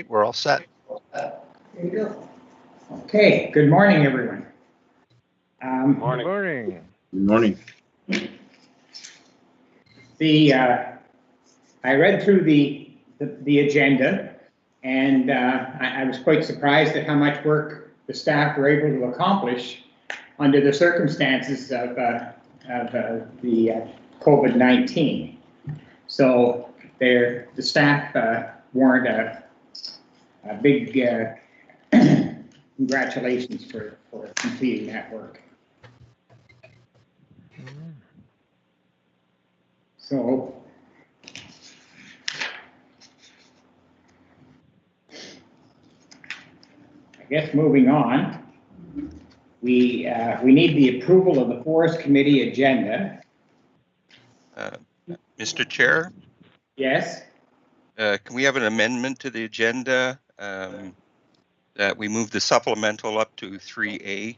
we're all set. There you go. Okay, good morning, everyone. Morning. Good morning. Good morning. I read through the agenda, and I was quite surprised at how much work the staff were able to accomplish under the circumstances of the COVID-19. So the staff warrant a big congratulations for completing that work. So I guess moving on, we need the approval of the Forest Committee agenda. Mr. Chair, Yes. can we have an amendment to the agenda that we move the supplemental up to 3A?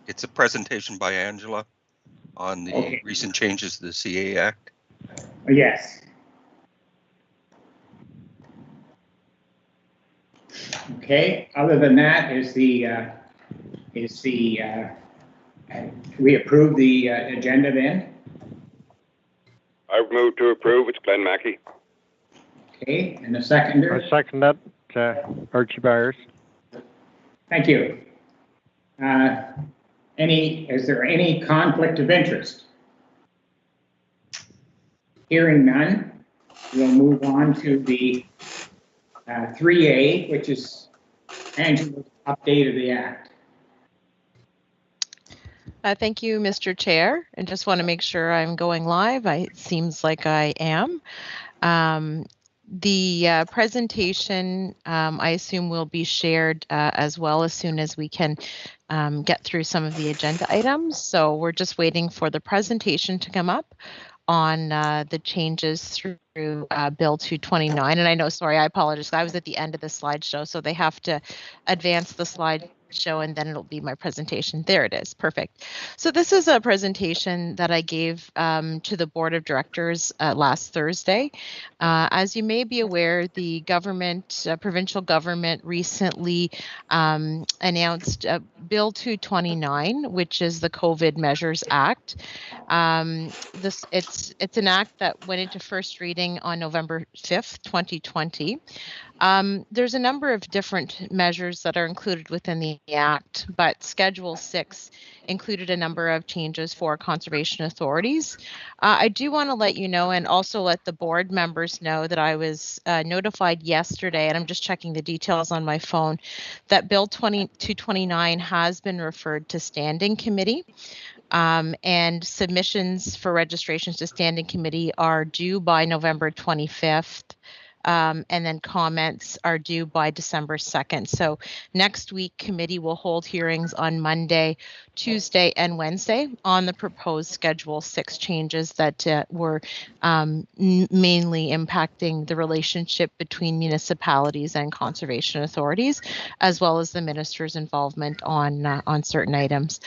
It's a presentation by Angela on the recent changes to the CA Act. Yes. Okay. Other than that, we approve the agenda then? I move to approve. It's Glenn Mackey. Okay, and a seconder? I second that, Archie Byers. Thank you. Is there any conflict of interest? Hearing none, we'll move on to the 3A, which is Angela's update of the Act. Thank you, Mr. Chair. And just want to make sure I'm going live. It seems like I am. The presentation, I assume, will be shared as well as soon as we can get through some of the agenda items. So we're just waiting for the presentation to come up on the changes through Bill 229. And I know, sorry, I apologize. I was at the end of the slideshow, so they have to advance the slideshow and then it'll be my presentation. There it is. Perfect. So this is a presentation that I gave to the Board of Directors last Thursday. As you may be aware, the government, provincial government recently announced Bill 229, which is the COVID Measures Act. It's an act that went into first reading on November 5th, 2020. There's a number of different measures that are included within the Act, but Schedule 6 included a number of changes for conservation authorities. I do want to let you know and also let the board members know that I was notified yesterday, and I'm just checking the details on my phone, that Bill 229 has been referred to Standing Committee. And submissions for registrations to Standing Committee are due by November 25th. And then comments are due by December 2nd. So next week, committee will hold hearings on Monday, Tuesday, and Wednesday on the proposed Schedule 6 changes that were mainly impacting the relationship between municipalities and conservation authorities, as well as the minister's involvement on certain items.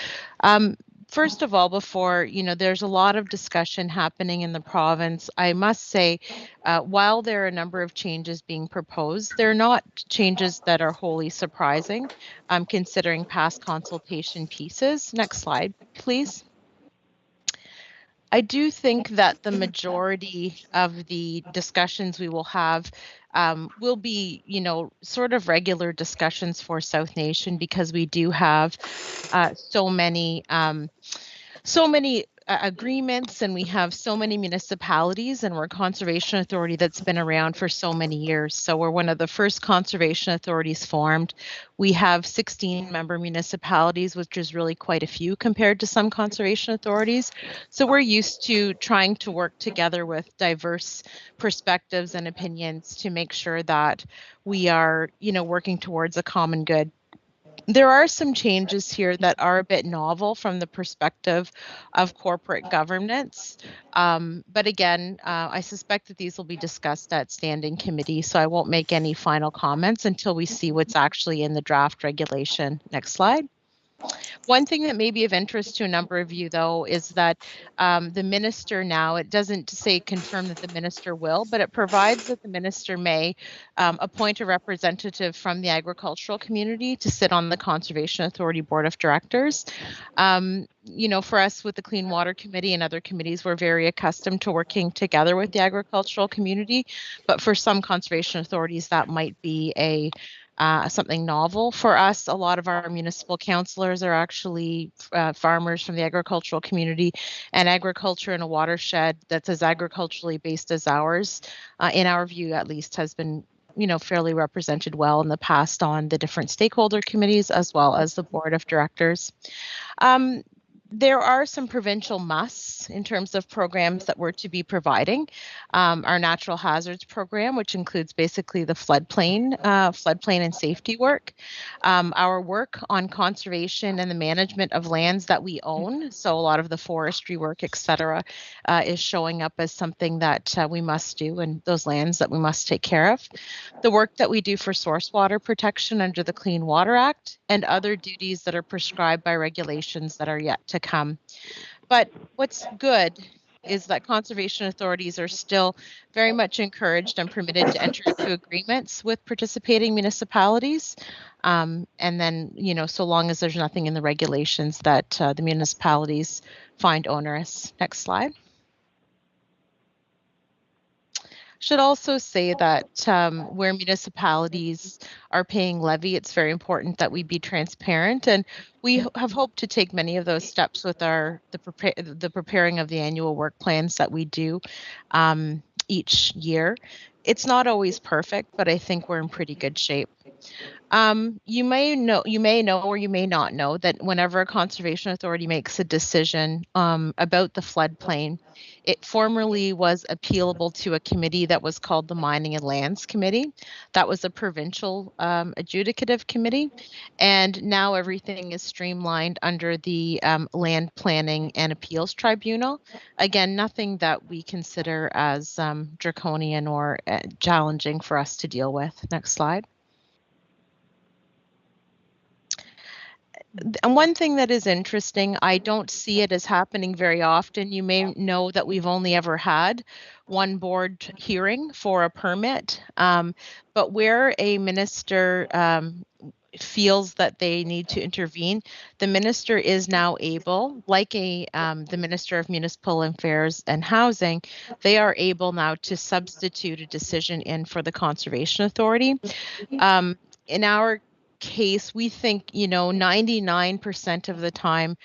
First of all, before, there's a lot of discussion happening in the province. I must say, while there are a number of changes being proposed, they're not changes that are wholly surprising, considering past consultation pieces. Next slide, please. I do think that the majority of the discussions we will have will be, sort of regular discussions for South Nation, because we do have so many agreements, and we have so many municipalities, and we're a conservation authority that's been around for so many years. So we're one of the first conservation authorities formed. We have 16 member municipalities, which is really quite a few compared to some conservation authorities. So we're used to trying to work together with diverse perspectives and opinions to make sure that we are, working towards a common good. There are some changes here that are a bit novel from the perspective of corporate governance. But again, I suspect that these will be discussed at Standing Committee, so I won't make any final comments until we see what's actually in the draft regulation. Next slide. One thing that may be of interest to a number of you, though, is that the minister now, it doesn't say confirm that the minister will, but it provides that the minister may appoint a representative from the agricultural community to sit on the Conservation Authority Board of Directors. For us with the Clean Water Committee and other committees, we're very accustomed to working together with the agricultural community, but for some conservation authorities, that might be something novel for us. A lot of our municipal councillors are actually farmers from the agricultural community, and agriculture in a watershed that's as agriculturally based as ours, in our view at least, has been fairly represented well in the past on the different stakeholder committees as well as the board of directors. There are some provincial musts in terms of programs that we're to be providing. Our natural hazards program, which includes basically the floodplain and safety work. Our work on conservation and the management of lands that we own. So a lot of the forestry work, et cetera, is showing up as something that we must do, and those lands that we must take care of. The work that we do for source water protection under the Clean Water Act, and other duties that are prescribed by regulations that are yet to come. But what's good is that conservation authorities are still very much encouraged and permitted to enter into agreements with participating municipalities. And then, so long as there's nothing in the regulations that the municipalities find onerous. Next slide. Should also say that where municipalities are paying levy, it's very important that we be transparent, and we have hoped to take many of those steps with the preparing of the annual work plans that we do each year. It's not always perfect, but I think we're in pretty good shape. You may know or you may not know that whenever a conservation authority makes a decision about the floodplain, it formerly was appealable to a committee that was called the Mining and Lands Committee. That was a provincial adjudicative committee, and now everything is streamlined under the Land Planning and Appeals Tribunal. Again, nothing that we consider as draconian or challenging for us to deal with. Next slide. And one thing that is interesting, I don't see it as happening very often. You may know that we've only ever had one board hearing for a permit, but where a minister feels that they need to intervene, the minister is now able, like the Minister of Municipal Affairs and Housing, they are able now to substitute a decision in for the Conservation Authority. In our case, we think 99% of the time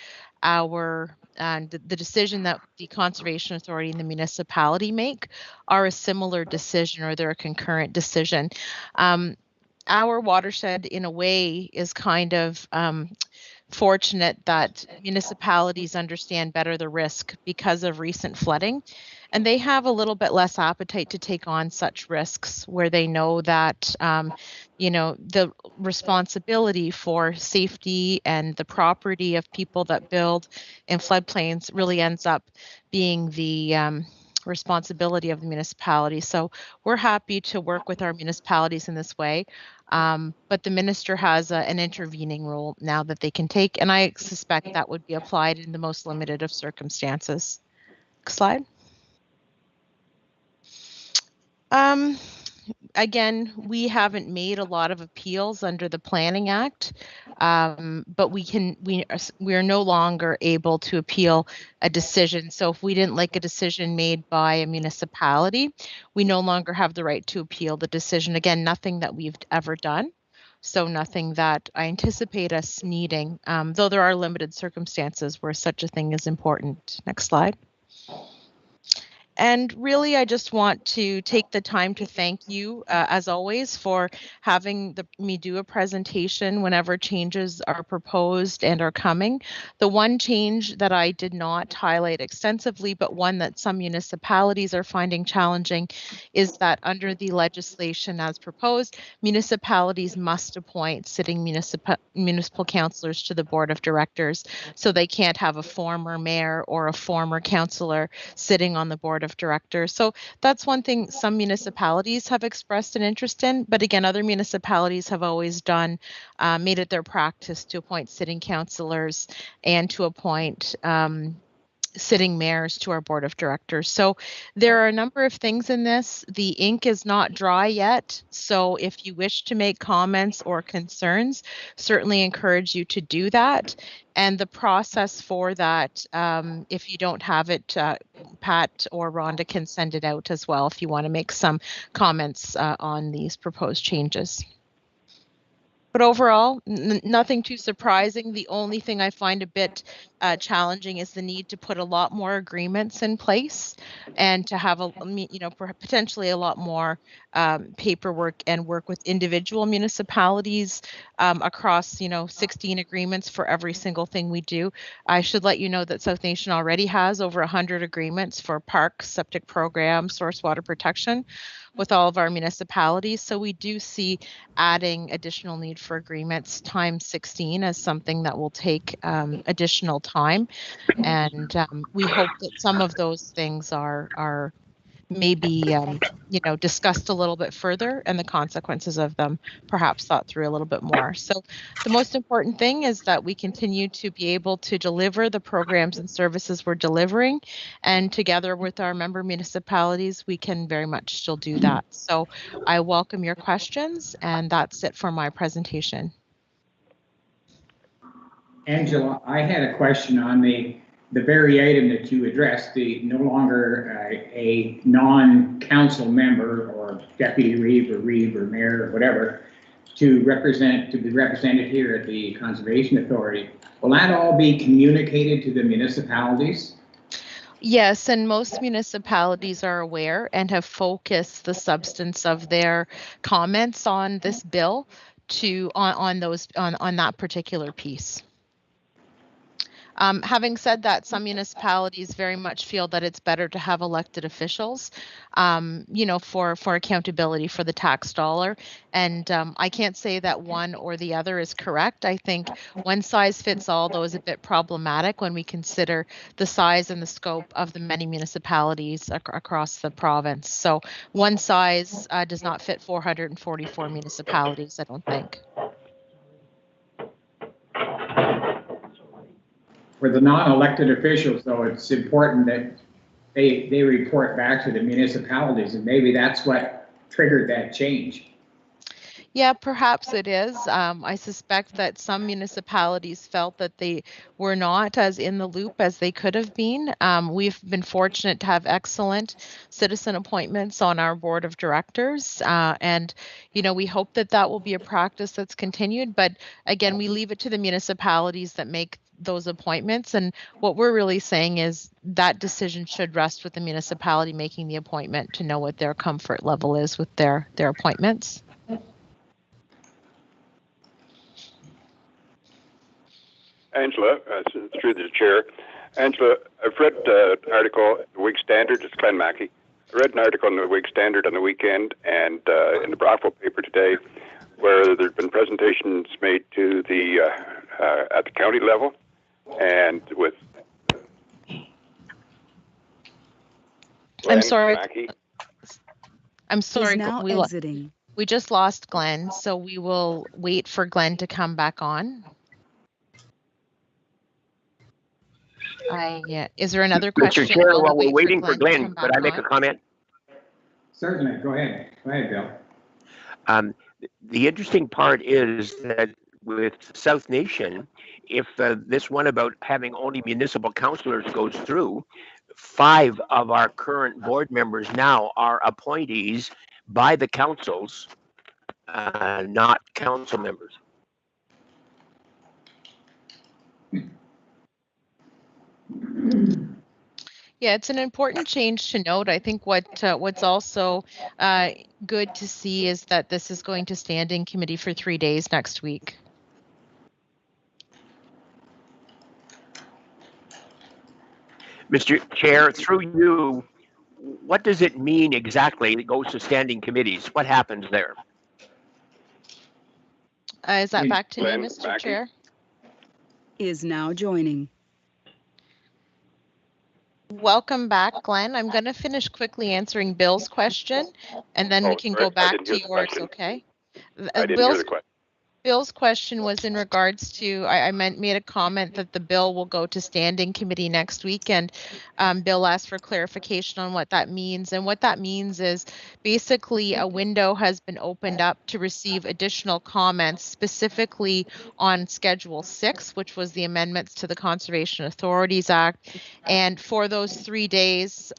the decision that the Conservation Authority and the municipality make are a similar decision, or they're a concurrent decision. Our watershed, in a way, is kind of fortunate that municipalities understand better the risk because of recent flooding, and they have a little bit less appetite to take on such risks where they know that the responsibility for safety and the property of people that build in floodplains really ends up being the responsibility of the municipality. So we're happy to work with our municipalities in this way. But the minister has an intervening role now that they can take, and I suspect that would be applied in the most limited of circumstances. Next slide. Again, we haven't made a lot of appeals under the Planning Act, but we are no longer able to appeal a decision. So if we didn't like a decision made by a municipality, we no longer have the right to appeal the decision. Again, nothing that we've ever done. So nothing that I anticipate us needing, though there are limited circumstances where such a thing is important. Next slide. And really, I just want to take the time to thank you, as always, for having me do a presentation whenever changes are proposed and are coming. The one change that I did not highlight extensively, but one that some municipalities are finding challenging, is that under the legislation as proposed, municipalities must appoint sitting municipal councillors to the board of directors. So they can't have a former mayor or a former councillor sitting on the board board of directors. So that's one thing some municipalities have expressed an interest in, but again, other municipalities have always made it their practice to appoint sitting councillors and to appoint sitting mayors to our board of directors. So there are a number of things in this. The ink is not dry yet. So if you wish to make comments or concerns, certainly encourage you to do that. And the process for that, if you don't have it, Pat or Rhonda can send it out as well if you want to make some comments on these proposed changes. But overall, nothing too surprising. The only thing I find a bit challenging is the need to put a lot more agreements in place and to have potentially a lot more paperwork and work with individual municipalities across 16 agreements for every single thing we do. I should let you know that South Nation already has over 100 agreements for parks, septic program, source water protection with all of our municipalities. So we do see adding additional need for agreements times 16 as something that will take additional time. And we hope that some of those things are maybe discussed a little bit further and the consequences of them perhaps thought through a little bit more. So the most important thing is that we continue to be able to deliver the programs and services we're delivering, and together with our member municipalities we can very much still do that. So I welcome your questions, and that's it for my presentation. Angela, I had a question on the very item that you addressed, the no longer a non-council member or deputy reeve or mayor or whatever to be represented here at the Conservation Authority. Will that all be communicated to the municipalities? Yes, and most municipalities are aware and have focused the substance of their comments on this bill on that particular piece. Having said that, some municipalities very much feel that it's better to have elected officials, for accountability for the tax dollar. And I can't say that one or the other is correct. I think one size fits all, though, is a bit problematic when we consider the size and the scope of the many municipalities across the province. So one size does not fit 444 municipalities, I don't think. For the non-elected officials, though, it's important that they report back to the municipalities, and maybe that's what triggered that change. Yeah, perhaps it is. I suspect that some municipalities felt that they were not as in the loop as they could have been. We've been fortunate to have excellent citizen appointments on our board of directors, and we hope that that will be a practice that's continued. But again, we leave it to the municipalities that make those appointments, and what we're really saying is that decision should rest with the municipality making the appointment to know what their comfort level is with their appointments. Angela, through the chair. Angela, I've read an article in the Whig Standard, it's Glenn Mackey. I read an article in the Whig Standard on the weekend and in the Brockville paper today where there's been presentations made to the at the county level and with Glenn I'm sorry. Mackey. I'm sorry. Now exiting. We just lost Glenn, so we will wait for Glenn to come back on. Is there another question? Mr. Chair, while we're waiting for Glenn, could I make a comment? Certainly. Go ahead. Go ahead, Bill. The interesting part is that with South Nation, if this one about having only municipal councillors goes through, 5 of our current board members now are appointees by the councils, not council members. Yeah, it's an important change to note. I think what's also good to see is that this is going to standing committee for 3 days next week. Mr. Chair, through you, what does it mean exactly it goes to standing committees? What happens there? Is that back to Glenn me, Mr. Mackey. Chair? Is now joining. Welcome back, Glenn. I'm going to finish quickly answering Bill's question, and then we can sorry, go back didn't to hear the yours, question. okay? I didn't hear the question. Bill's question was in regards to, I made a comment that the bill will go to standing committee next week, and Bill asked for clarification on what that means. And what that means is basically a window has been opened up to receive additional comments specifically on Schedule 6, which was the amendments to the Conservation Authorities Act. And for those 3 days,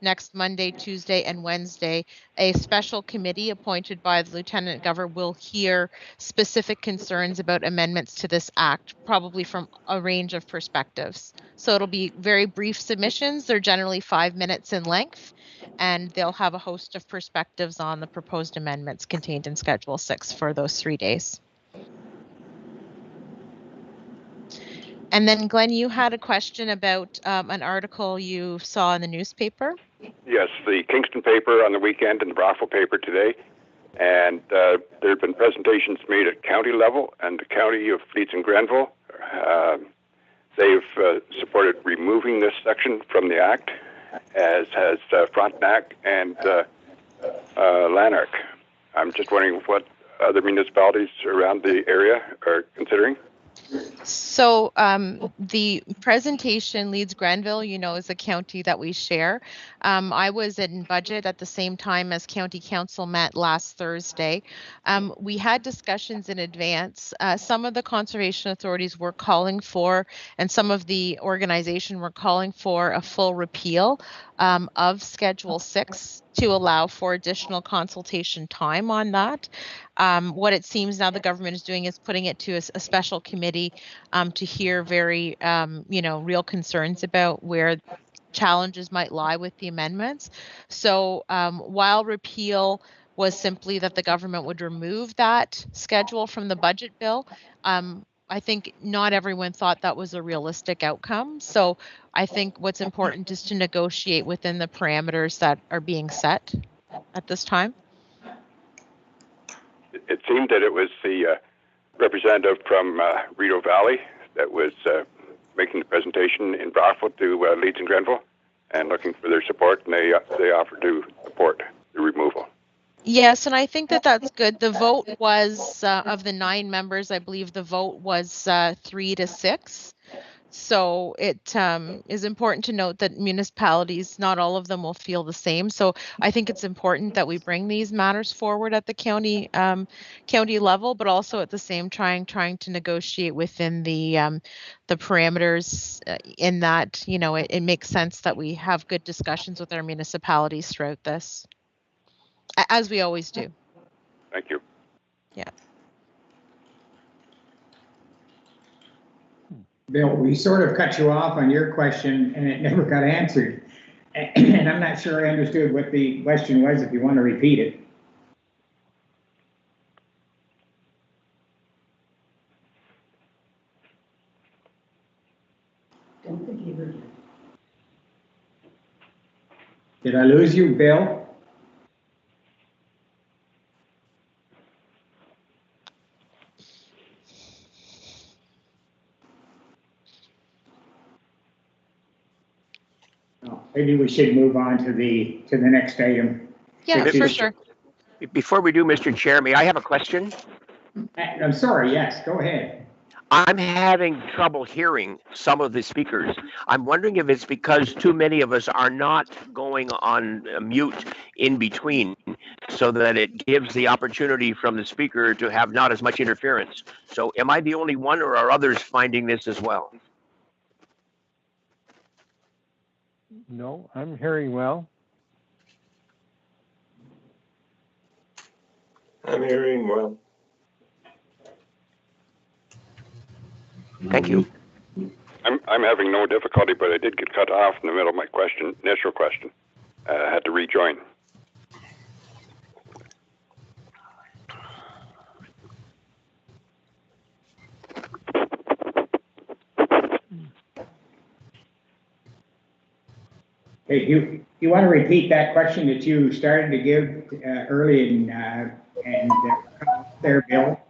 next Monday, Tuesday, and Wednesday, a special committee appointed by the Lieutenant Governor will hear specific concerns about amendments to this act, probably from a range of perspectives. So it'll be very brief submissions. They're generally 5 minutes in length, and they'll have a host of perspectives on the proposed amendments contained in Schedule 6 for those 3 days. And then, Glenn, you had a question about an article you saw in the newspaper. Yes, the Kingston paper on the weekend and the Brockville paper today. And there have been presentations made at county level and the county of Leeds and Grenville. They've supported removing this section from the Act, as has Frontenac and Lanark. I'm just wondering what other municipalities around the area are considering. So the presentation, Leeds Grenville, you know, is a county that we share. I was in budget at the same time as County Council met last Thursday. We had discussions in advance. Some of the conservation authorities were calling for, and some of the organization were calling for a full repeal of Schedule 6 to allow for additional consultation time on that. What it seems now the government is doing is putting it to a special committee to hear very, real concerns about where challenges might lie with the amendments. So while repeal was simply that the government would remove that schedule from the budget bill, I think not everyone thought that was a realistic outcome. So I think what's important is to negotiate within the parameters that are being set at this time. It seemed that it was the representative from Rideau Valley that was making the presentation in Brockville to Leeds and Grenville and looking for their support, and they offered to support the removal. Yes, and I think that that's good. The vote was, of the 9 members, I believe the vote was 3-6. So it is important to note that municipalities, not all of them will feel the same. So I think it's important that we bring these matters forward at the county level, but also at the same trying to negotiate within the parameters in that, you know, it makes sense that we have good discussions with our municipalities throughout this, as we always do. Thank you. Yeah. Bill, we sort of cut you off on your question and it never got answered. And I'm not sure I understood what the question was, if you want to repeat it. Don't think he heard you. Did I lose you, Bill? Maybe we should move on to the next item. Yeah, for sure. Before we do, Mr. Chair, may I have a question? I'm sorry, yes, go ahead. I'm having trouble hearing some of the speakers. I'm wondering if it's because too many of us are not going on mute in between, so that it gives the opportunity from the speaker to have not as much interference. So am I the only one, or are others finding this as well? No, I'm hearing well. I'm hearing well. Thank you. I'm having no difficulty, but I did get cut off in the middle of my initial question. I had to rejoin. Hey, you want to repeat that question that you started to give early in there, Bill?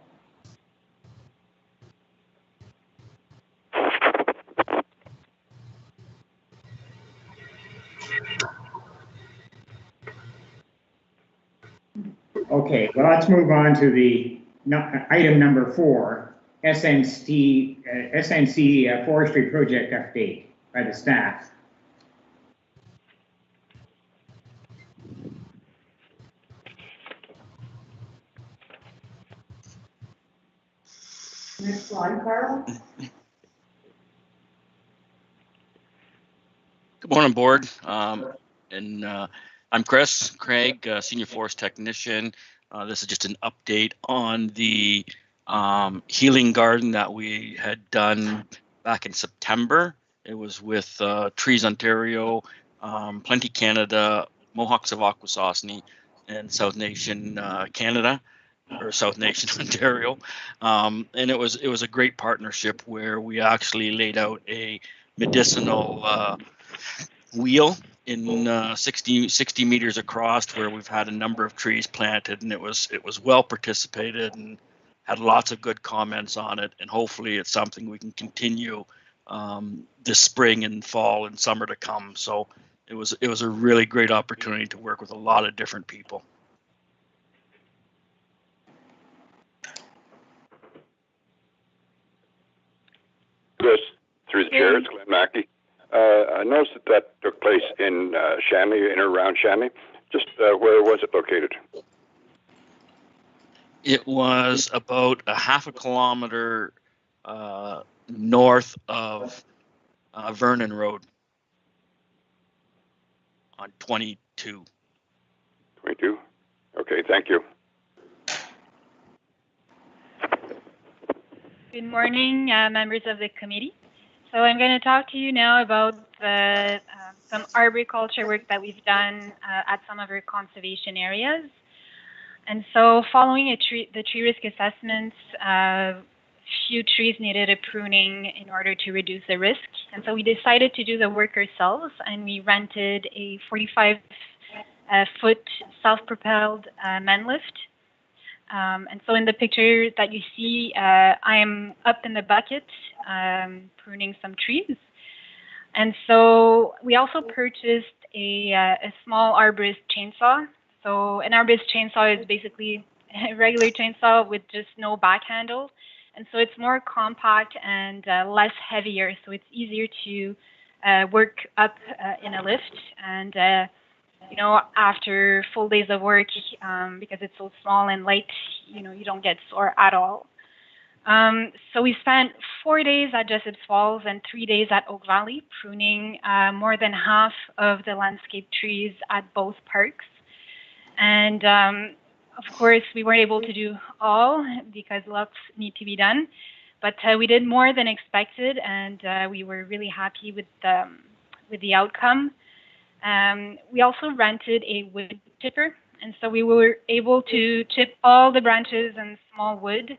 Okay, well, let's move on to the item number 4, SNC Forestry Project Update by the staff. Next slide, Carl. Good morning, board. I'm Chris Craig, Senior Forest Technician. This is just an update on the healing garden that we had done back in September. It was with Trees Ontario, Plenty Canada, Mohawks of Akwesasne, and South Nation Canada, or South Nation Ontario. And it was a great partnership where we actually laid out a medicinal wheel in 60 meters across, where we've had a number of trees planted, and it was well participated and had lots of good comments on it. And hopefully it's something we can continue this spring and fall and summer to come. So it was a really great opportunity to work with a lot of different people. Chris, through the chair, it's Glenn Mackey. I noticed that took place in Chamois, in or around Chamois. Just where was it located? It was about a half a kilometer north of Vernon Road on 22. 22? Okay, thank you. Good morning, members of the committee. So I'm going to talk to you now about some arboriculture work that we've done at some of our conservation areas. And so following the tree risk assessments, few trees needed a pruning in order to reduce the risk. And so we decided to do the work ourselves, and we rented a 45-foot self-propelled man lift. And so in the picture that you see, I am up in the bucket pruning some trees. And so we also purchased a small arborist chainsaw. So an arborist chainsaw is basically a regular chainsaw with just no back handle. And so it's more compact and less heavier. So it's easier to work up in a lift. And you know, after full days of work, because it's so small and light, you know, you don't get sore at all. So we spent 4 days at Jessup's Falls and 3 days at Oak Valley, pruning more than half of the landscape trees at both parks. And of course, we weren't able to do all because lots need to be done, but we did more than expected, and we were really happy with the outcome. We also rented a wood chipper, and so we were able to chip all the branches and small wood,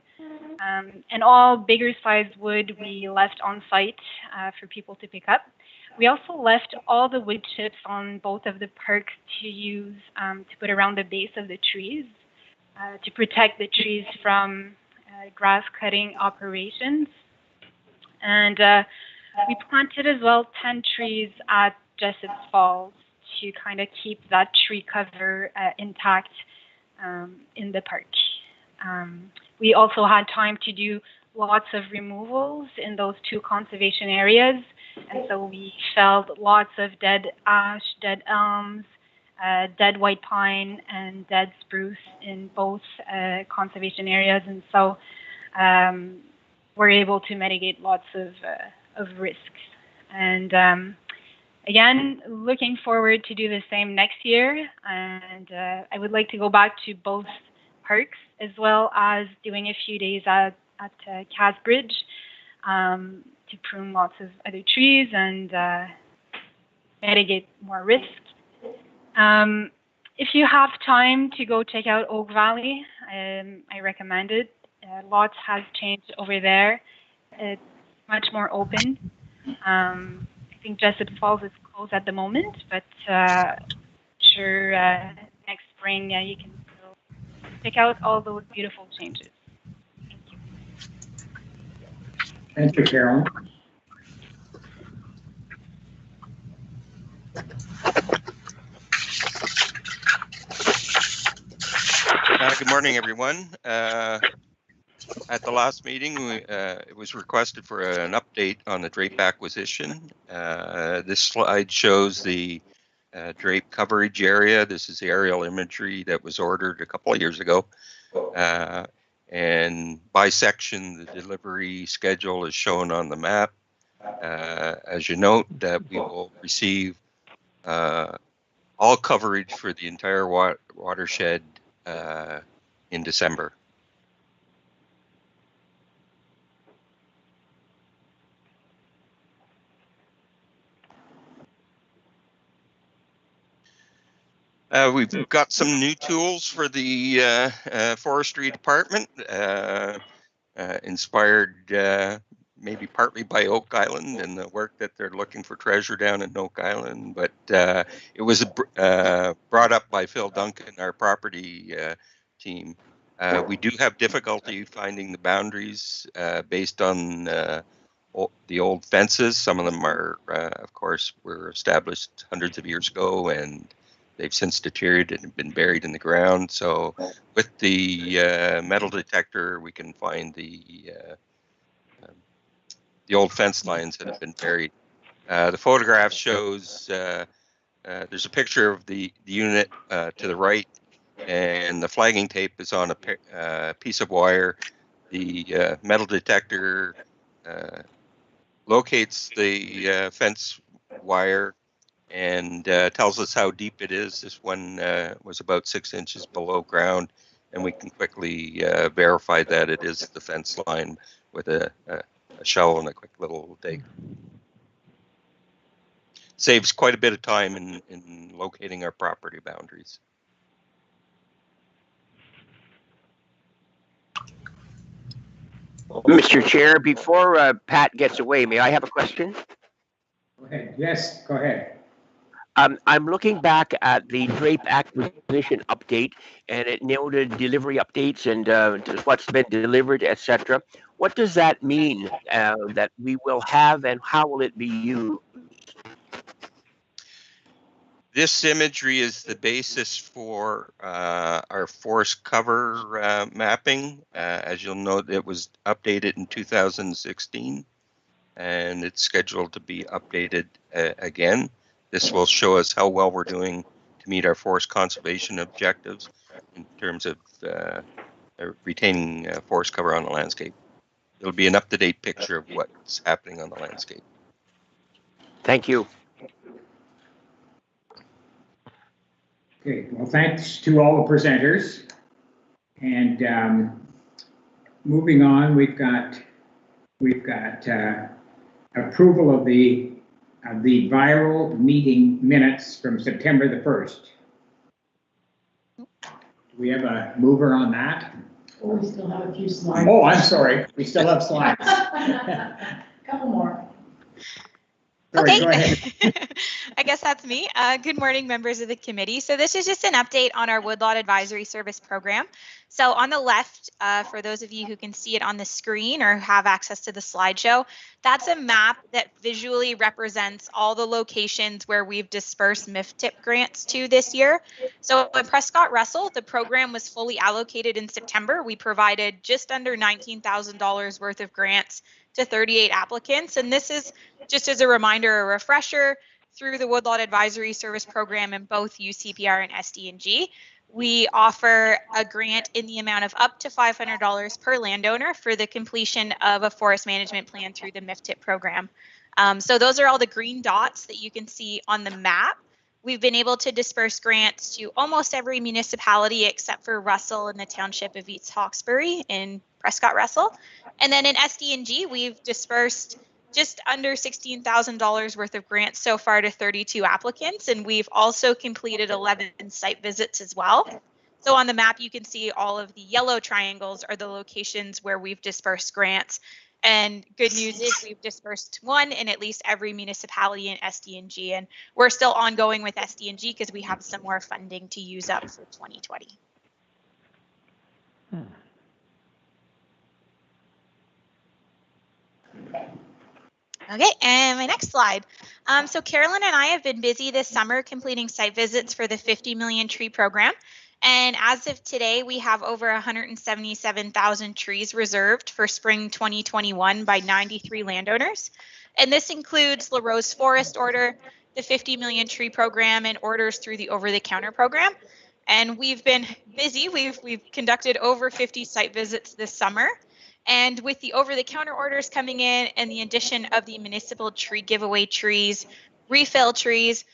and all bigger sized wood we left on site for people to pick up. We also left all the wood chips on both of the parks to use to put around the base of the trees to protect the trees from grass cutting operations. And we planted as well 10 trees at Jessup's Falls to kind of keep that tree cover intact in the park. We also had time to do lots of removals in those 2 conservation areas, and so we felled lots of dead ash, dead elms, dead white pine, and dead spruce in both conservation areas, and so we're able to mitigate lots of risks. And again, looking forward to do the same next year, and I would like to go back to both parks as well as doing a few days at Casbridge to prune lots of other trees and mitigate more risk. If you have time to go check out Oak Valley, I recommend it. Lots has changed over there. It's much more open. I think Jessup Falls is closed at the moment, but sure next spring you can still check out all those beautiful changes. Thank you. Thank you, Carolyn. Good morning, everyone. At the last meeting, it was requested for an update on the Drape acquisition. This slide shows the Drape coverage area. This is the aerial imagery that was ordered a couple of years ago. And by section, the delivery schedule is shown on the map. As you note, that we will receive all coverage for the entire watershed in December. We've got some new tools for the forestry department, inspired maybe partly by Oak Island and the work that they're looking for treasure down in Oak Island, but it was brought up by Phil Duncan, our property team. We do have difficulty finding the boundaries based on the old fences. Some of them are, of course, were established hundreds of years ago, and they've since deteriorated and been buried in the ground. So with the metal detector, we can find the old fence lines that have been buried. The photograph shows there's a picture of the unit to the right, and the flagging tape is on a piece of wire. The metal detector locates the fence wire and tells us how deep it is. This one was about 6 inches below ground, and we can quickly verify that it is the fence line with a shovel and a quick little dig. Saves quite a bit of time in locating our property boundaries. Mr. Chair, before Pat gets away, may I have a question? Go ahead. Yes, go ahead. I'm looking back at the Drape acquisition update, and it noted delivery updates and what's been delivered, etc. What does that mean that we will have, and how will it be used? This imagery is the basis for our forest cover mapping. As you'll note, it was updated in 2016, and it's scheduled to be updated again. This will show us how well we're doing to meet our forest conservation objectives in terms of retaining forest cover on the landscape. It'll be an up-to-date picture of what's happening on the landscape. Thank you. Okay, well, thanks to all the presenters. And moving on, we've got approval of the viral meeting minutes from September the 1st. Do we have a mover on that? Oh, we still have a few slides. Oh, I'm sorry. We still have slides. Couple more. Sorry, Okay. go ahead. I guess that's me. Good morning, members of the committee. So this is just an update on our Woodlot Advisory Service program. So on the left, for those of you who can see it on the screen or have access to the slideshow, that's a map that visually represents all the locations where we've dispersed MIFTIP grants to this year. So in Prescott Russell, the program was fully allocated in September. We provided just under $19,000 worth of grants to 38 applicants. And this is just as a reminder, a refresher, through the Woodlot Advisory Service program in both UCPR and SD&G. We offer a grant in the amount of up to $500 per landowner for the completion of a forest management plan through the MIFTIP program. So those are all the green dots that you can see on the map. We've been able to disperse grants to almost every municipality except for Russell and the township of East Hawkesbury in Prescott Russell. And then in SD&G, we've dispersed just under $16,000 worth of grants so far to 32 applicants, and we've also completed 11 site visits as well. So on the map, you can see all of the yellow triangles are the locations where we've dispersed grants. And good news is we've dispersed one in at least every municipality in SD&G, and we're still ongoing with SD&G because we have some more funding to use up for 2020. Okay, and my next slide. So Carolyn and I have been busy this summer completing site visits for the 50 million tree program. And as of today, we have over 177,000 trees reserved for spring 2021 by 93 landowners. And this includes LaRose Forest Order, the 50 million tree program, and orders through the over-the-counter program. And we've been busy. We've conducted over 50 site visits this summer. And with the over-the-counter orders coming in and the addition of the municipal tree giveaway trees, refill trees,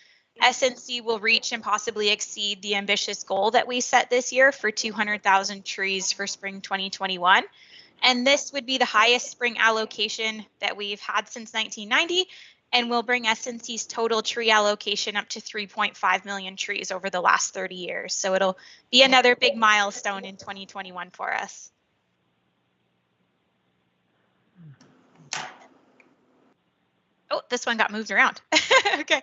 SNC will reach and possibly exceed the ambitious goal that we set this year for 200,000 trees for spring 2021. And this would be the highest spring allocation that we've had since 1990 and will bring SNC's total tree allocation up to 3.5 million trees over the last 30 years. So it'll be another big milestone in 2021 for us. Oh, this one got moved around. Okay.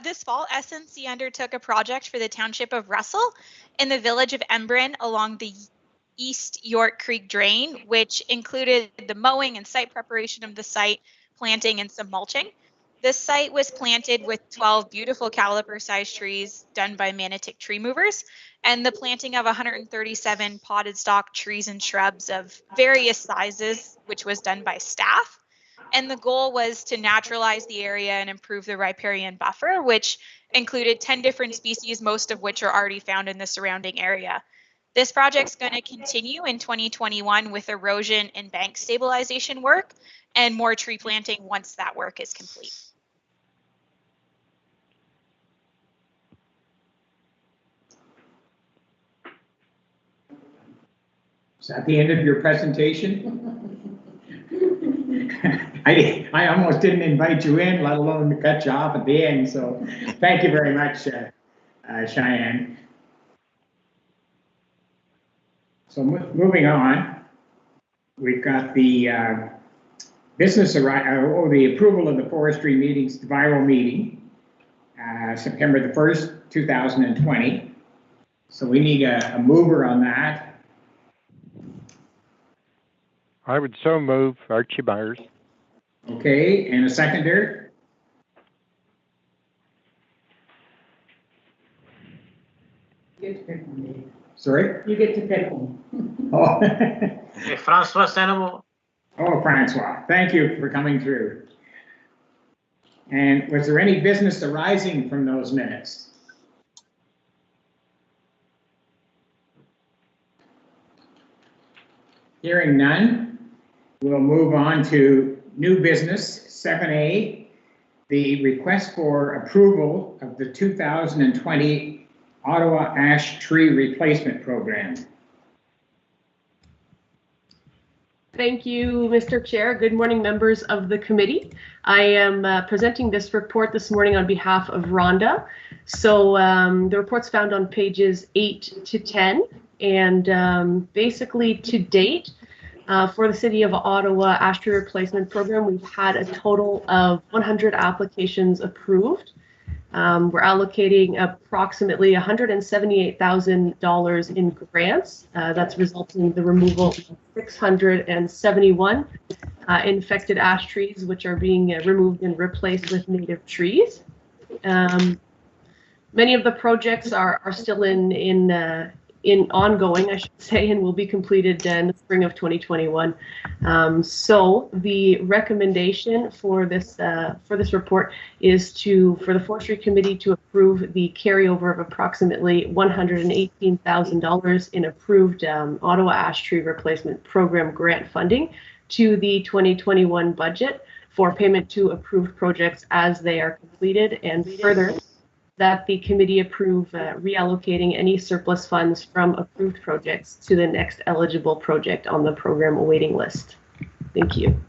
This fall, SNC undertook a project for the township of Russell in the village of Embrun along the East York Creek drain, which included the mowing and site preparation of the site, planting, and some mulching. This site was planted with 12 beautiful caliper-sized trees done by Manotick tree movers, and the planting of 137 potted stock trees and shrubs of various sizes, which was done by staff. And the goal was to naturalize the area and improve the riparian buffer, which included 10 different species, most of which are already found in the surrounding area. This project's going to continue in 2021 with erosion and bank stabilization work and more tree planting once that work is complete. Is that the end of your presentation? I almost didn't invite you in, let alone to cut you off at the end. So thank you very much, Cheyenne. So moving on, we've got the the approval of the forestry meetings, the viral meeting, September the 1st, 2020. So we need a mover on that. I would so move. Archie Byers. Okay, and a seconder? You get to pick one, Dave. Sorry? You get to pick one. Oh. Francois Sanamo. Oh, Francois, thank you for coming through. And was there any business arising from those minutes? Hearing none, we'll move on to new business 7A, the request for approval of the 2020 Ottawa Ash Tree Replacement Program. Thank you, Mr. Chair. Good morning, members of the committee. I am presenting this report this morning on behalf of Rhonda. So the report's found on pages 8 to 10, and basically to date, for the City of Ottawa Ash Tree Replacement Program, we've had a total of 100 applications approved. We're allocating approximately $178,000 in grants. That's resulting in the removal of 671 infected ash trees, which are being removed and replaced with native trees. Many of the projects are still in ongoing, I should say, and will be completed in the spring of 2021. So the recommendation for this report is for the Forestry Committee to approve the carryover of approximately $118,000 in approved Ottawa Ash Tree Replacement Program grant funding to the 2021 budget for payment to approved projects as they are completed, and further, that the committee approve reallocating any surplus funds from approved projects to the next eligible project on the program awaiting list. Thank you.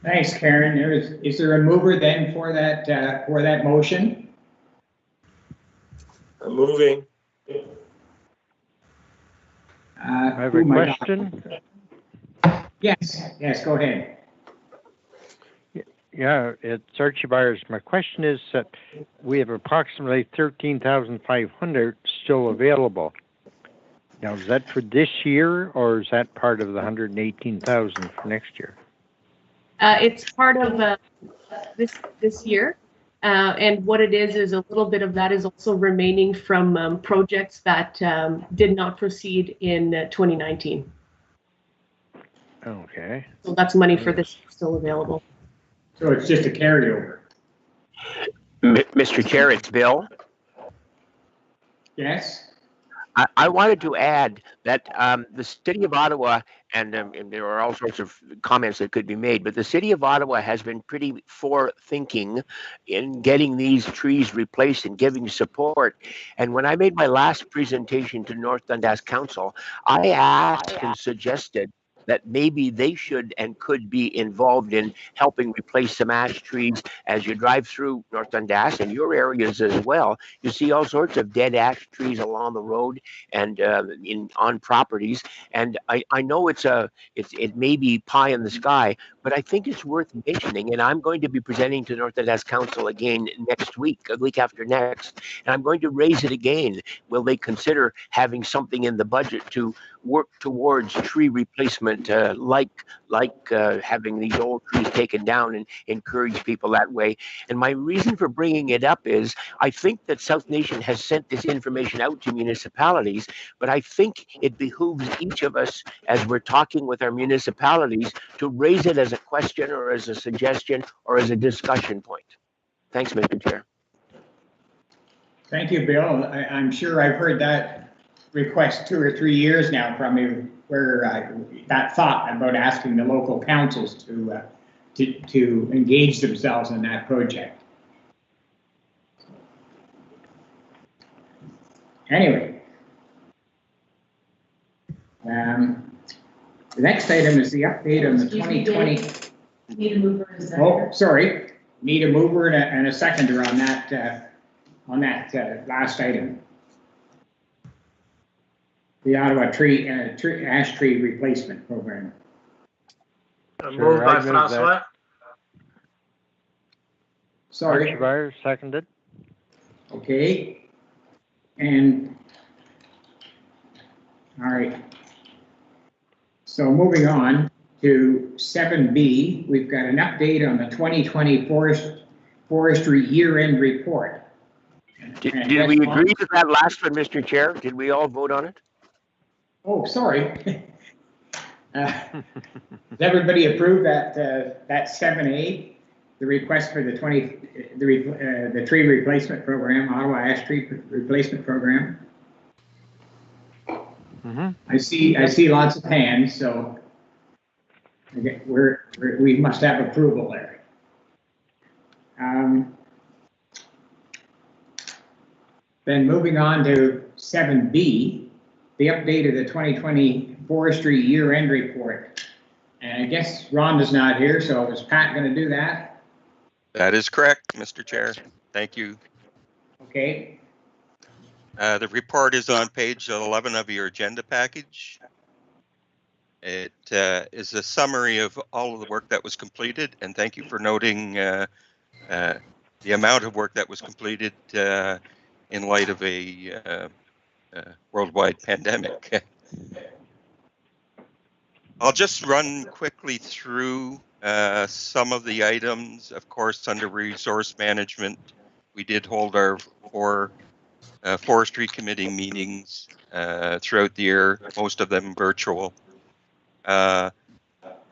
Thanks, Karen. Is there a mover then for that motion? I'm moving. I have a question. Yes, go ahead. Yeah, it's Archie Byers. My question is that we have approximately 13,500 still available. Now, is that for this year, or is that part of the 118,000 for next year? It's part of this year. And what it is a little bit of that is also remaining from projects that did not proceed in 2019. Okay. So that's money for this still available. So it's just a carryover. Mr. Chair, it's Bill. Yes? I wanted to add that the city of Ottawa, and there are all sorts of comments that could be made, but the city of Ottawa has been pretty forward-thinking in getting these trees replaced and giving support. And when I made my last presentation to North Dundas Council, I asked and suggested that maybe they should and could be involved in helping replace some ash trees as you drive through North Dundas and your areas as well. You see all sorts of dead ash trees along the road and on properties. And I know it may be pie in the sky, but I think it's worth mentioning. And I'm going to be presenting to North Dundas Council again next week, a week after next, and I'm going to raise it again. Will they consider having something in the budget to work towards tree replacement, like having these old trees taken down and encourage people that way? And my reason for bringing it up is I think that South Nation has sent this information out to municipalities, but I think it behooves each of us as we're talking with our municipalities to raise it as a question or as a suggestion or as a discussion point. Thanks, Mr. Chair. Thank you, Bill. I'm sure I've heard that request 2 or 3 years now from you, where that thought about asking the local councils to engage themselves in that project. Anyway, the next item is the update on the 2020. Need a mover and a seconder. Oh, sorry. Need a mover and a seconder on that last item. The Ottawa ash tree replacement program. Moved by Francois. Sorry. Archibald, seconded. Okay. And, all right. So moving on to 7B, we've got an update on the 2020 Forestry year-end report. Did we agree to that last one, Mr. Chair? Did we all vote on it? Oh, sorry. Does everybody approve that 7A, the request for the tree replacement program, Ottawa Ash Tree Replacement Program? Mm-hmm. I see lots of hands, so okay, we must have approval there. Then moving on to 7B, the update of the 2020 Forestry year-end report. And I guess Rhonda's not here, so is Pat going to do that? That is correct, Mr. Chair. Thank you. Okay. The report is on page 11 of your agenda package. It is a summary of all of the work that was completed, and thank you for noting the amount of work that was completed in light of a worldwide pandemic. I'll just run quickly through some of the items. Of course, under resource management, we did hold our 4 forestry committee meetings throughout the year, most of them virtual. An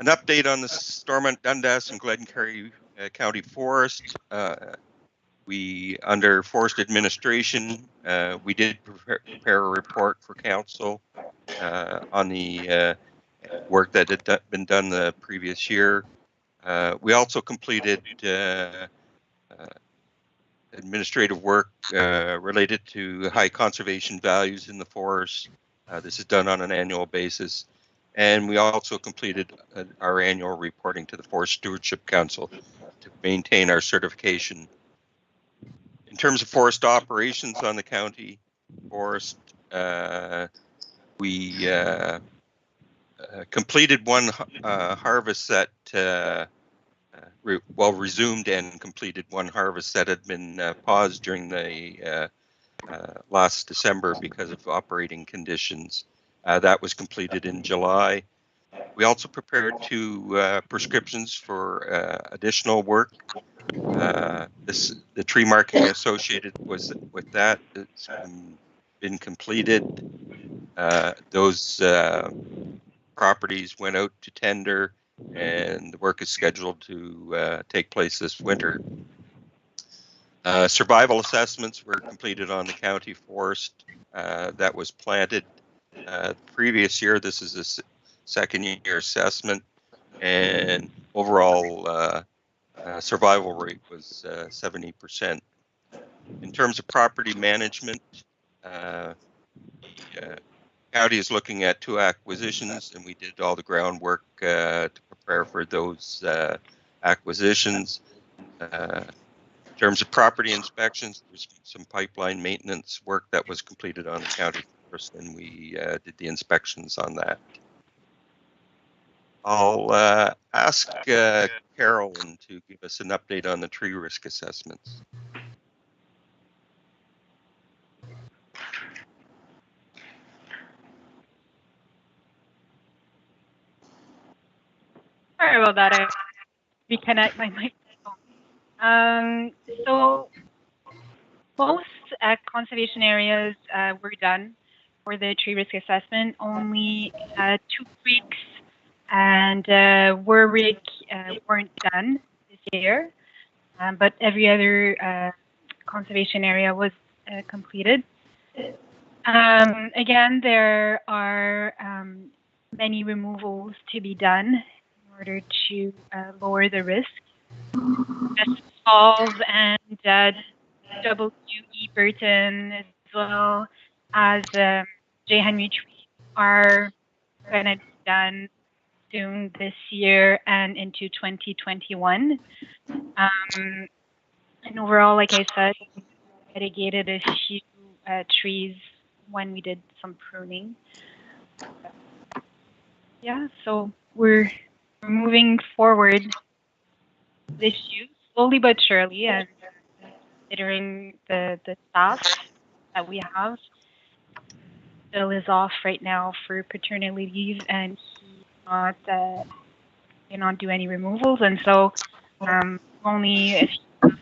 update on the Stormont, Dundas, and Glengarry County Forest. We, under Forest Administration, we did prepare a report for council on the work that had been done the previous year. We also completed administrative work related to high conservation values in the forest. This is done on an annual basis. And we also completed our annual reporting to the Forest Stewardship Council to maintain our certification. In terms of forest operations on the county forest, we completed one harvest that, resumed and completed one harvest that had been paused during the last December because of operating conditions. That was completed in July. We also prepared 2 prescriptions for additional work. The tree marking associated with that has been completed. Those properties went out to tender, and the work is scheduled to take place this winter. Survival assessments were completed on the county forest that was planted previous year. This is a second year assessment, and overall survival rate was 70%. In terms of property management, county is looking at 2 acquisitions, and we did all the groundwork to prepare for those acquisitions. In terms of property inspections, there's some pipeline maintenance work that was completed on the county forest, and we did the inspections on that. I'll ask Carolyn to give us an update on the tree risk assessments. Sorry about that. I reconnect my microphone. So most conservation areas were done for the tree risk assessment. Only 2 creeks and Warwick weren't done this year, but every other conservation area was completed. Again, there are many removals to be done in order to lower the risk. Falls and W.E. Burton, as well as J. Henry trees, are going to be done soon this year and into 2021. And overall, like I said, we mitigated a few trees when we did some pruning. Yeah, so we're moving forward this issue slowly but surely, and considering the staff that we have. Bill is off right now for paternity leave, and he cannot do any removals, and so only if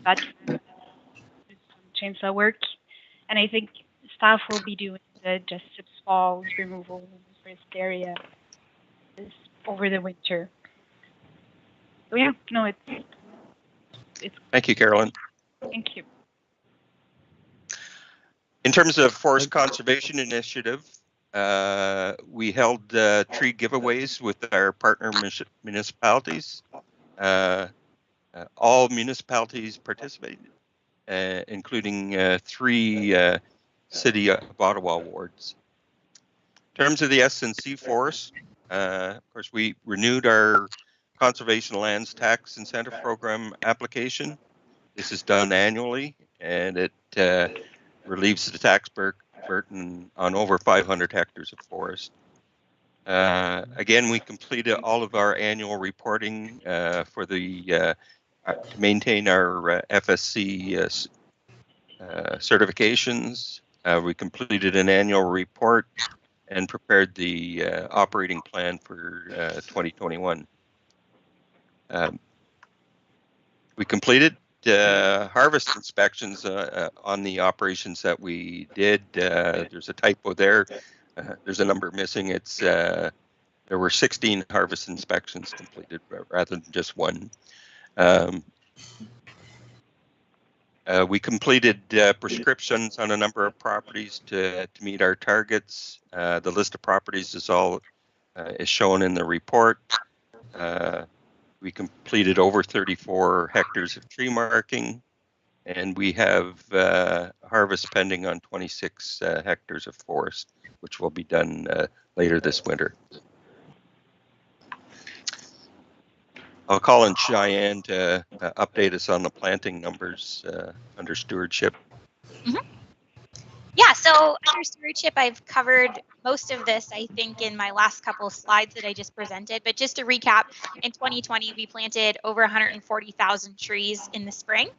that chainsaw work, and I think staff will be doing the just falls removal in the first area over the winter. So yeah, no, it's. Thank you, Carolyn. Thank you. In terms of Forest Conservation Initiative, we held tree giveaways with our partner municipalities. All municipalities participated, including 3 City of Ottawa wards. In terms of the S&C Forest, of course, we renewed our Conservation Lands Tax Incentive Program application. This is done annually, and it relieves the tax burden on over 500 hectares of forest. Again, we completed all of our annual reporting for the to maintain our FSC certifications. We completed an annual report and prepared the operating plan for 2021. We completed harvest inspections on the operations that we did. There's a typo there. There's a number missing. It's there were 16 harvest inspections completed rather than just 1. We completed prescriptions on a number of properties to meet our targets. The list of properties is shown in the report. We completed over 34 hectares of tree marking, and we have harvest pending on 26 hectares of forest, which will be done later this winter. I'll call on Cheyenne to update us on the planting numbers under stewardship. Mm-hmm. Yeah, so under stewardship, I've covered most of this, I think, in my last couple of slides that I just presented. But just to recap, in 2020, we planted over 140,000 trees in the spring.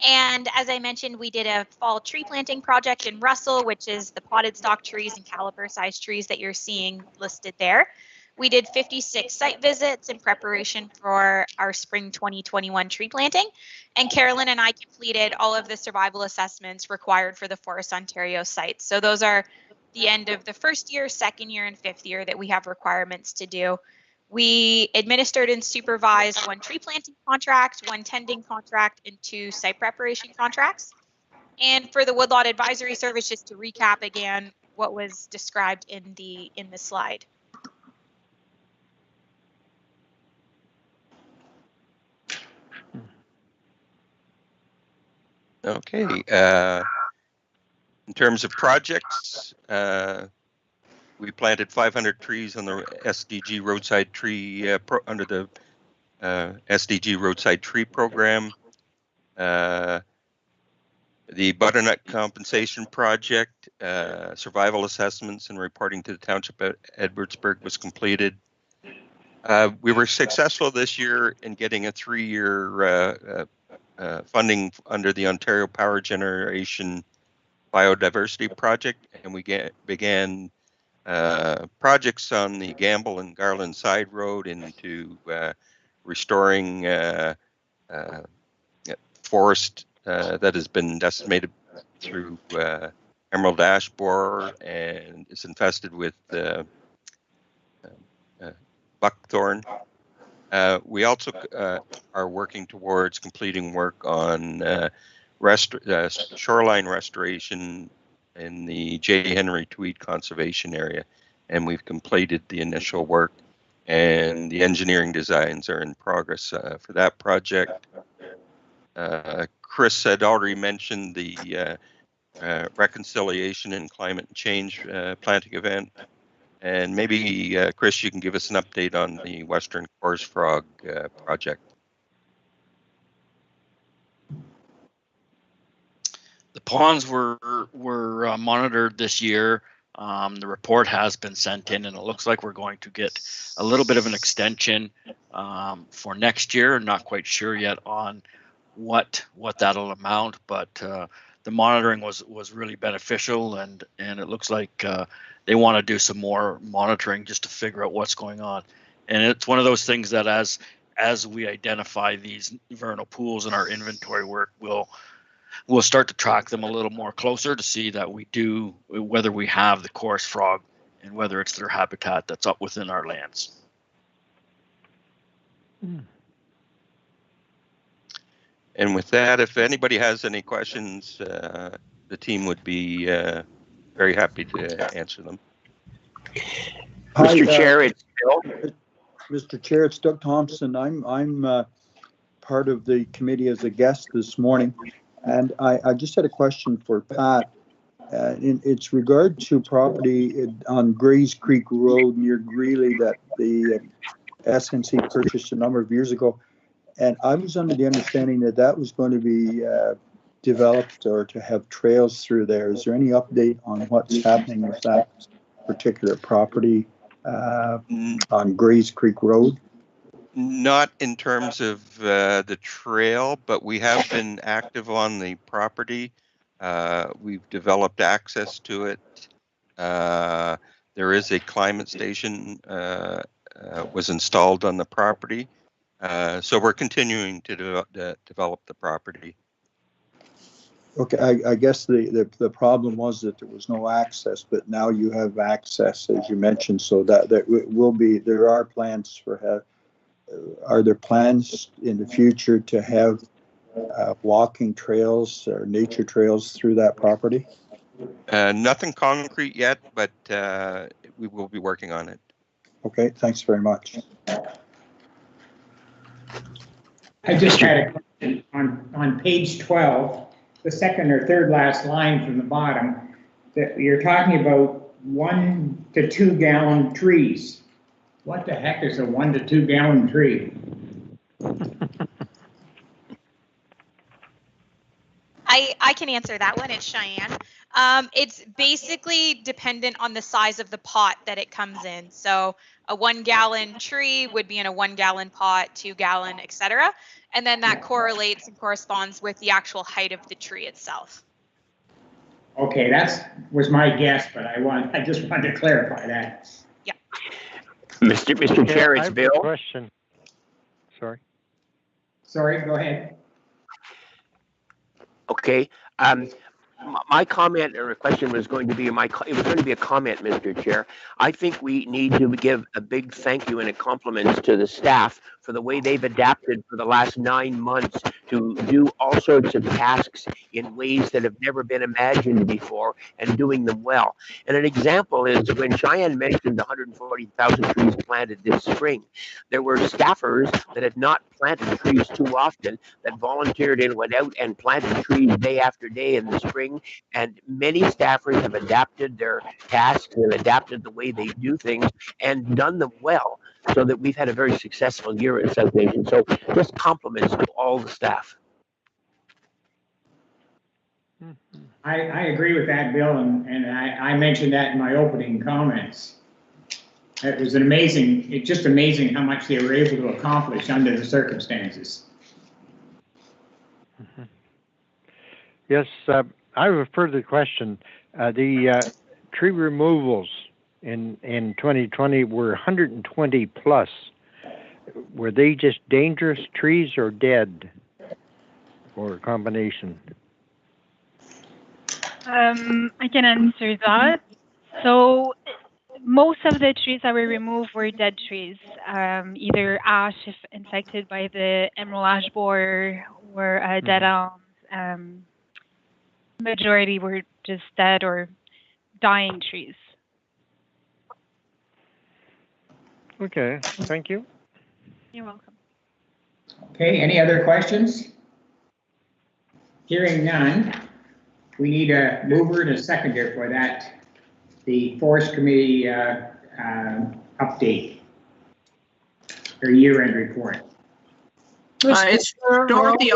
And as I mentioned, we did a fall tree planting project in Russell, which is the potted stock trees and caliper sized trees that you're seeing listed there. We did 56 site visits in preparation for our spring 2021 tree planting, and Carolyn and I completed all of the survival assessments required for the Forest Ontario sites. So those are the end of the first year, second year, and fifth year that we have requirements to do. We administered and supervised 1 tree planting contract, 1 tending contract, and 2 site preparation contracts. And for the Woodlot Advisory Service, just to recap again what was described in the slide. Okay. In terms of projects, we planted 500 trees on the SDG roadside tree under the SDG roadside tree program. The butternut compensation project, survival assessments and reporting to the Township of Edwardsburg was completed. We were successful this year in getting a 3-year funding under the Ontario Power Generation Biodiversity Project, and we began projects on the Gamble and Garland Side Road into restoring forest that has been decimated through emerald ash borer and is infested with buckthorn. We also are working towards completing work on shoreline restoration in the J. Henry Tweed Conservation Area, and we've completed the initial work, and the engineering designs are in progress for that project. Chris had already mentioned the reconciliation and climate change planting event, and maybe Chris, you can give us an update on the Western Coarse Frog project. The ponds were monitored this year. The report has been sent in, and it looks like we're going to get a little bit of an extension for next year. Not quite sure yet on what that'll amount, but the monitoring was really beneficial, and it looks like they want to do some more monitoring just to figure out what's going on. And it's one of those things that as we identify these vernal pools in our inventory work, we'll start to track them a little more closer to see that whether we have the coarse frog and whether it's their habitat that's up within our lands. And with that, if anybody has any questions, the team would be very happy to answer them. Mr. Chair, it's Bill. Mr. Chair, it's Doug Thompson. I'm part of the committee as a guest this morning, and I just had a question for Pat. It's regard to property on Grays Creek Road near Greeley that the SNC purchased a number of years ago. And I was under the understanding that was going to be developed or to have trails through there. Is there any update on what's happening with that particular property on Grays Creek Road? Not in terms of the trail, but we have been active on the property. We've developed access to it. There is a climate station was installed on the property. So we're continuing to develop the property. Okay, I guess the problem was that there was no access, but now you have access, as you mentioned, so that will be, there are plans for are there plans in the future to have walking trails or nature trails through that property? Nothing concrete yet, but we will be working on it. Okay, thanks very much. I just had a question on page 12, the second or third last line from the bottom, that you're talking about 1 to 2 gallon trees. What the heck is a 1 to 2 gallon tree? I can answer that one. It's Cheyenne. It's basically dependent on the size of the pot that it comes in. So a 1 gallon tree would be in a 1 gallon pot, 2 gallon, etc. And then that correlates and corresponds with the actual height of the tree itself. Okay, that was my guess, but I just wanted to clarify that. Yeah. Mr. Chair, I it's have a Bill. question. Sorry. Sorry, go ahead. Okay. My comment or question was going to be it was going to be a comment, Mr. Chair. I think we need to give a big thank you and a compliment to the staff for the way they've adapted for the last 9 months to do all sorts of tasks in ways that have never been imagined before and doing them well. And an example is when Cheyenne mentioned the 140,000 trees planted this spring, there were staffers that had not planted trees too often that volunteered and went out and planted trees day after day in the spring. And many staffers have adapted their tasks and adapted the way they do things and done them well, so that we've had a very successful year at South Nation. So just compliments to all the staff. I agree with that, Bill, and I mentioned that in my opening comments. It was it's just amazing how much they were able to accomplish under the circumstances. Yes, I have a further question. The tree removals in 2020 were 120 plus. Were they just dangerous trees or dead, or a combination? I can answer that. So most of the trees that were removed were dead trees, either ash if infected by the emerald ash borer or dead elms. Majority were just dead or dying trees. Okay, thank you. You're welcome. Okay, any other questions? Hearing none, we need a mover and a seconder for that, the Forest Committee update, or year-end report. It's Dorothy.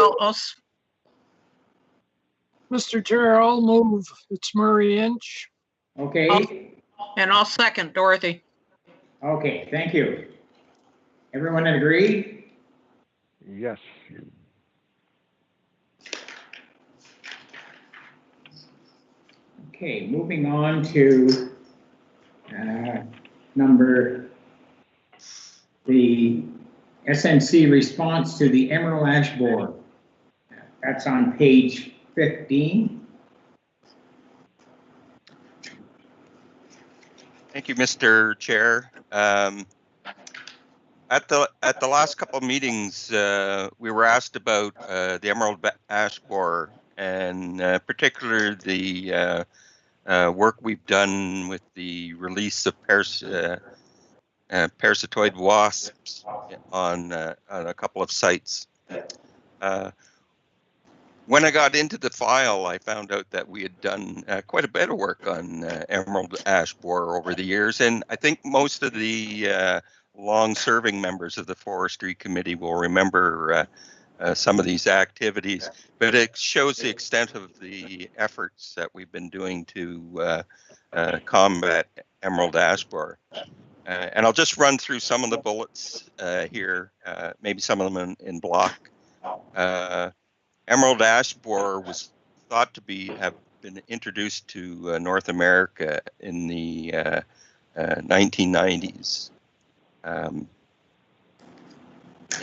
Mr. Chair, I'll move. It's Murray Inch. Okay. And I'll second Dorothy. Okay, thank you. Everyone agree? Yes. Okay, moving on to the SNC response to the emerald ash borer. That's on page 15. Thank you, Mr. Chair. At the last couple of meetings, we were asked about the emerald ash borer, and particularly the work we've done with the release of parasitoid wasps on a couple of sites. When I got into the file, I found out that we had done quite a bit of work on emerald ash borer over the years, and I think most of the long-serving members of the Forestry Committee will remember some of these activities, but it shows the extent of the efforts that we've been doing to combat emerald ash borer. And I'll just run through some of the bullets here, maybe some of them in block. Emerald ash borer was thought to have been introduced to North America in the 1990s.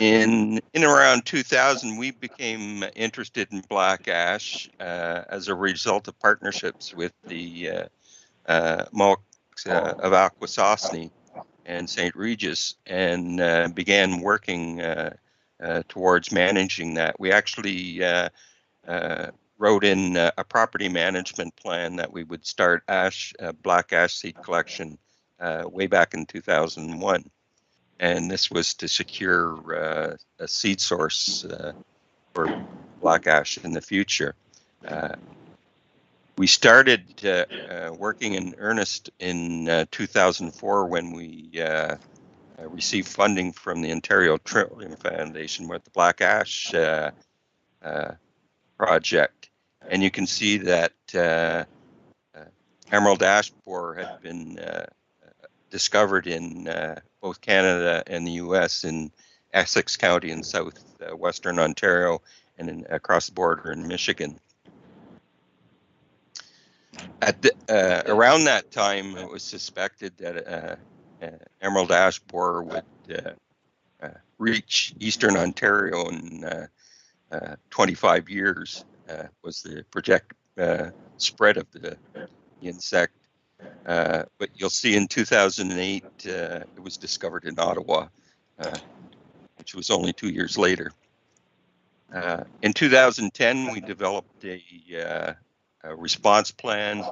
In around 2000, we became interested in black ash as a result of partnerships with the Mohawks of Akwesasne and St. Regis, and began working towards managing that. We actually wrote in a property management plan that we would start black ash seed collection way back in 2001. And this was to secure a seed source for black ash in the future. We started working in earnest in 2004 when we received funding from the Ontario Trillium Foundation with the Black Ash project. And you can see that emerald ash borer had been discovered in both Canada and the U.S. in Essex County in southwestern Ontario and across the border in Michigan. At around that time, it was suspected that emerald ash borer would reach eastern Ontario in 25 years was the project spread of the insect. But you'll see in 2008 it was discovered in Ottawa, which was only 2 years later. In 2010, we developed a response plan,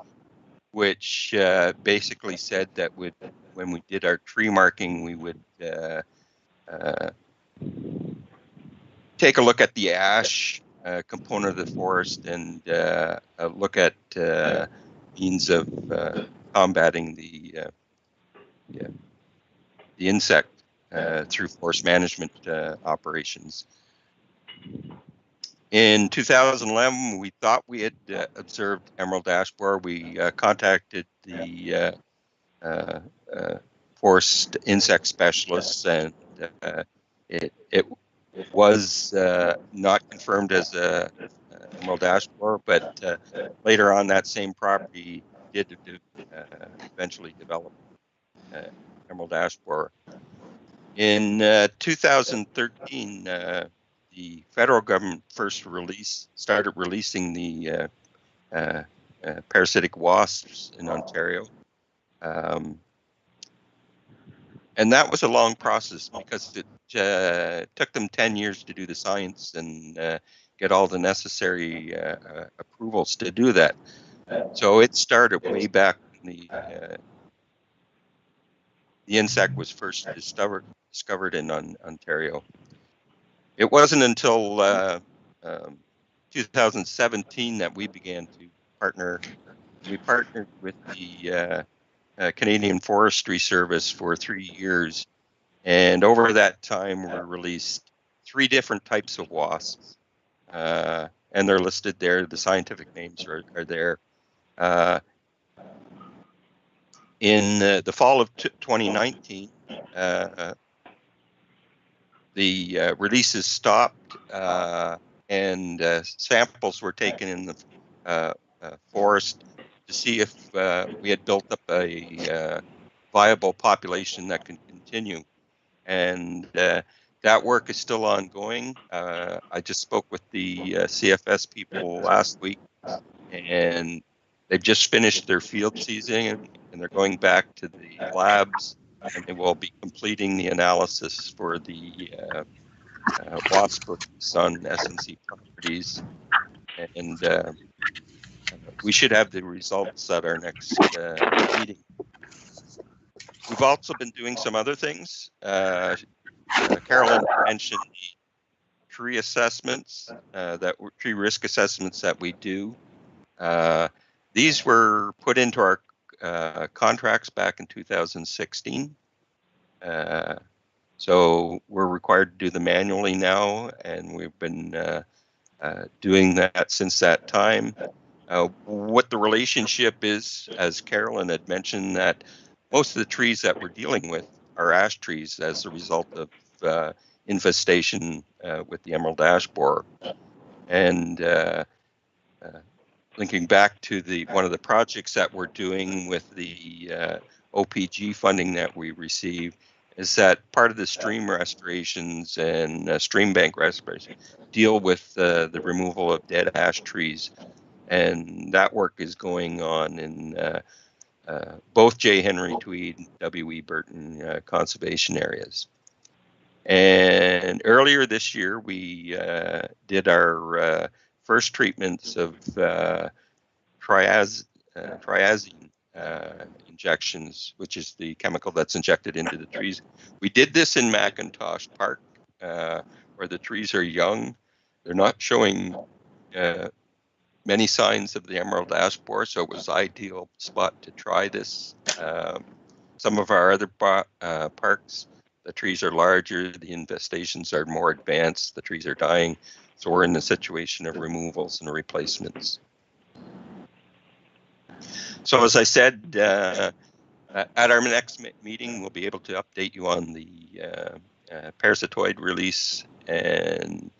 which basically said that when we did our tree marking, we would take a look at the ash component of the forest and look at means of combating the insect through forest management operations. In 2011, we thought we had observed emerald ash borer. We contacted the forest insect specialists, and it was not confirmed as a emerald ash borer, but later on that same property did eventually develop emerald ash borer. In 2013, the federal government first started releasing the parasitic wasps in Ontario. And that was a long process because it took them 10 years to do the science and get all the necessary approvals to do that. So it started way back when the insect was first discovered in Ontario. It wasn't until 2017 that we began to partner. We partnered with the Canadian Forestry Service for 3 years, and over that time we released 3 different types of wasps, and they're listed there. The scientific names are there. In the fall of 2019, the releases stopped, and samples were taken in the forest to see if we had built up a viable population that can continue. And that work is still ongoing. I just spoke with the CFS people last week, and they've just finished their field season, and they're going back to the labs, and they will be completing the analysis for the wasp release on SNC properties. And we should have the results at our next meeting. We've also been doing some other things. Carolyn mentioned the tree assessments, tree risk assessments that we do. These were put into our contracts back in 2016. So we're required to do them manually now, and we've been doing that since that time. What the relationship is, as Carolyn had mentioned, that most of the trees that we're dealing with are ash trees as a result of infestation with the emerald ash borer. And linking back to one of the projects that we're doing with the OPG funding that we receive, is that part of the stream restorations and stream bank restoration deal with the removal of dead ash trees. And that work is going on in both J. Henry Tweed and W.E. Burton conservation areas. And earlier this year, we did our first treatments of triazine injections, which is the chemical that's injected into the trees. We did this in McIntosh Park, where the trees are young. They're not showing many signs of the emerald ash borer, so it was an ideal spot to try this. Some of our other parks, the trees are larger, the infestations are more advanced, the trees are dying, so we're in the situation of removals and replacements. So as I said, at our next meeting, we'll be able to update you on the parasitoid release, and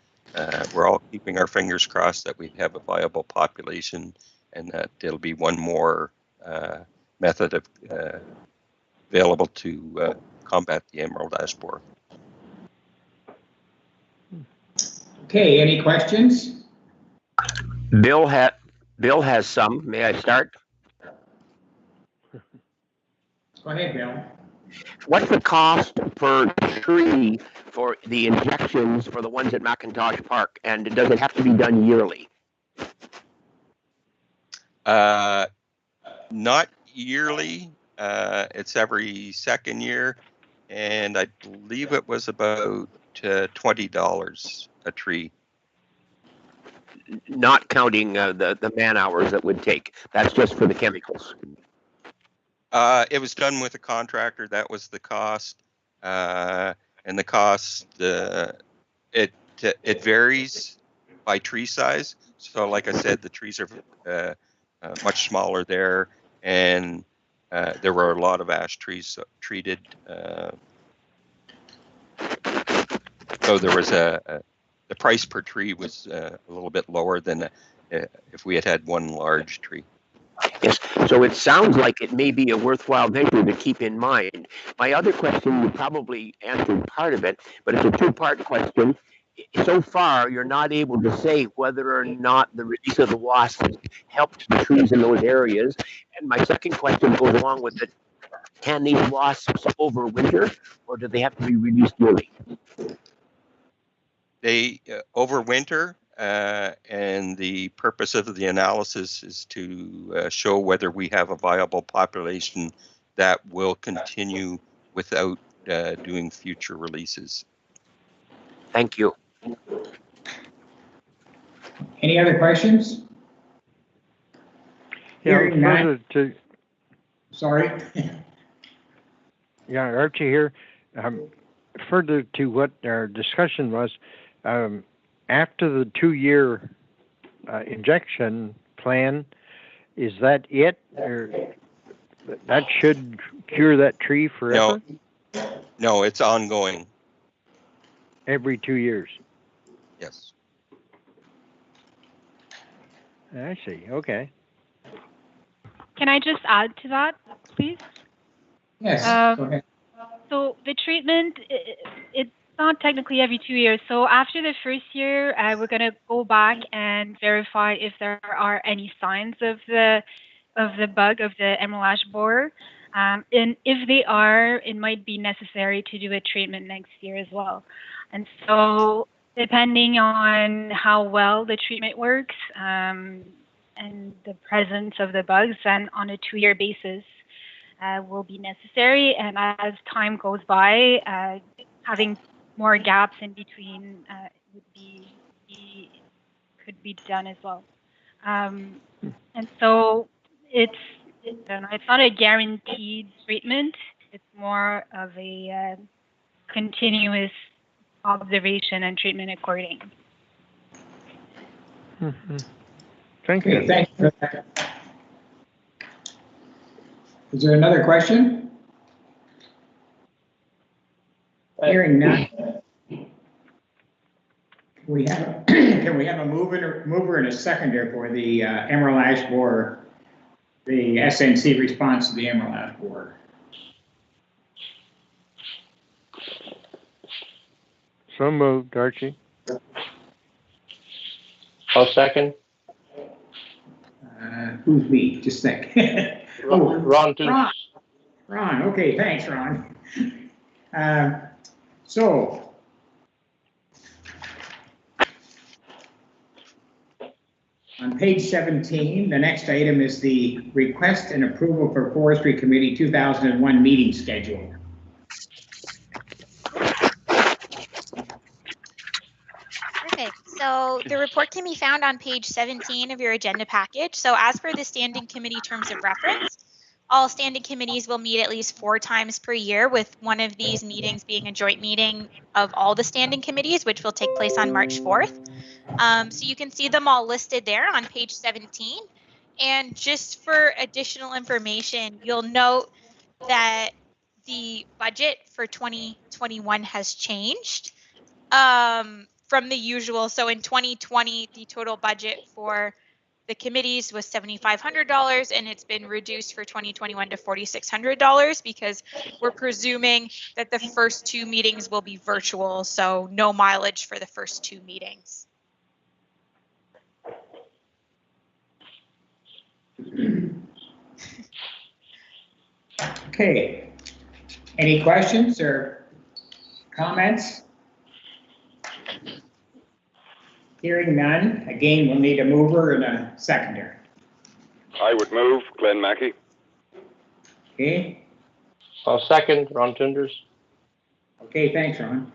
we're all keeping our fingers crossed that we have a viable population and that there'll be one more method of available to combat the emerald ash borer. Okay, any questions? Bill has some. May I start? Go ahead, Bill. What's the cost per tree for the injections for the ones at McIntosh Park? And does it have to be done yearly? Not yearly. It's every second year, and I believe it was about $20 a tree. Not counting the man hours that would take. That's just for the chemicals. It was done with a contractor. That was the cost, and the cost it varies by tree size. So, like I said, the trees are much smaller there, and there were a lot of ash trees treated. So there was the price per tree was a little bit lower than if we had had one large tree. Yes, so it sounds like it may be a worthwhile venture to keep in mind. My other question, you probably answered part of it, but it's a two-part question. So far, you're not able to say whether or not the release of the wasps has helped the trees in those areas. And my second question goes along with it. Can these wasps overwinter, or do they have to be released yearly? They overwinter, and the purpose of the analysis is to show whether we have a viable population that will continue without doing future releases. Thank you. Any other questions? Hearing none. Sorry. Yeah, Archie here. Further to what our discussion was, after the 2-year injection plan, is that it? Or that should cure that tree forever? No, it's ongoing. Every 2 years? Yes. I see. Okay. Can I just add to that, please? Yes, go ahead. So the treatment, it's not technically every 2 years. So after the first year, we're going to go back and verify if there are any signs of the bug, of the emerald ash borer. And if they are, it might be necessary to do a treatment next year as well. And so depending on how well the treatment works and the presence of the bugs, then on a 2-year basis will be necessary. And as time goes by, having more gaps in between could be done as well. And so it's not a guaranteed treatment. It's more of a continuous observation and treatment according. Mm-hmm. Thank you. Okay, thank you for that. Is there another question? Hearing none. Can we have a mover and a seconder for the emerald ash borer, the SNC response to the emerald ash borer? So moved, Archie. I'll second. Who's we? Just a sec. Ron, too. Ron, okay, thanks, Ron. So, on page 17, the next item is the request and approval for Forestry Committee 2001 meeting schedule. Perfect. So the report can be found on page 17 of your agenda package. So as per the standing committee terms of reference, all standing committees will meet at least 4 times per year, with one of these meetings being a joint meeting of all the standing committees, which will take place on March 4th. So you can see them all listed there on page 17. And just for additional information, you'll note that the budget for 2021 has changed from the usual. So in 2020, the total budget for The committee's was $7,500, and it's been reduced for 2021 to $4,600 because we're presuming that the first 2 meetings will be virtual, so no mileage for the first 2 meetings. Okay. Any questions or comments? Hearing none, again, we'll need a mover and a seconder. I would move. Glenn Mackey. Okay. I'll second. Ron Tunders. Okay, thanks, Ron.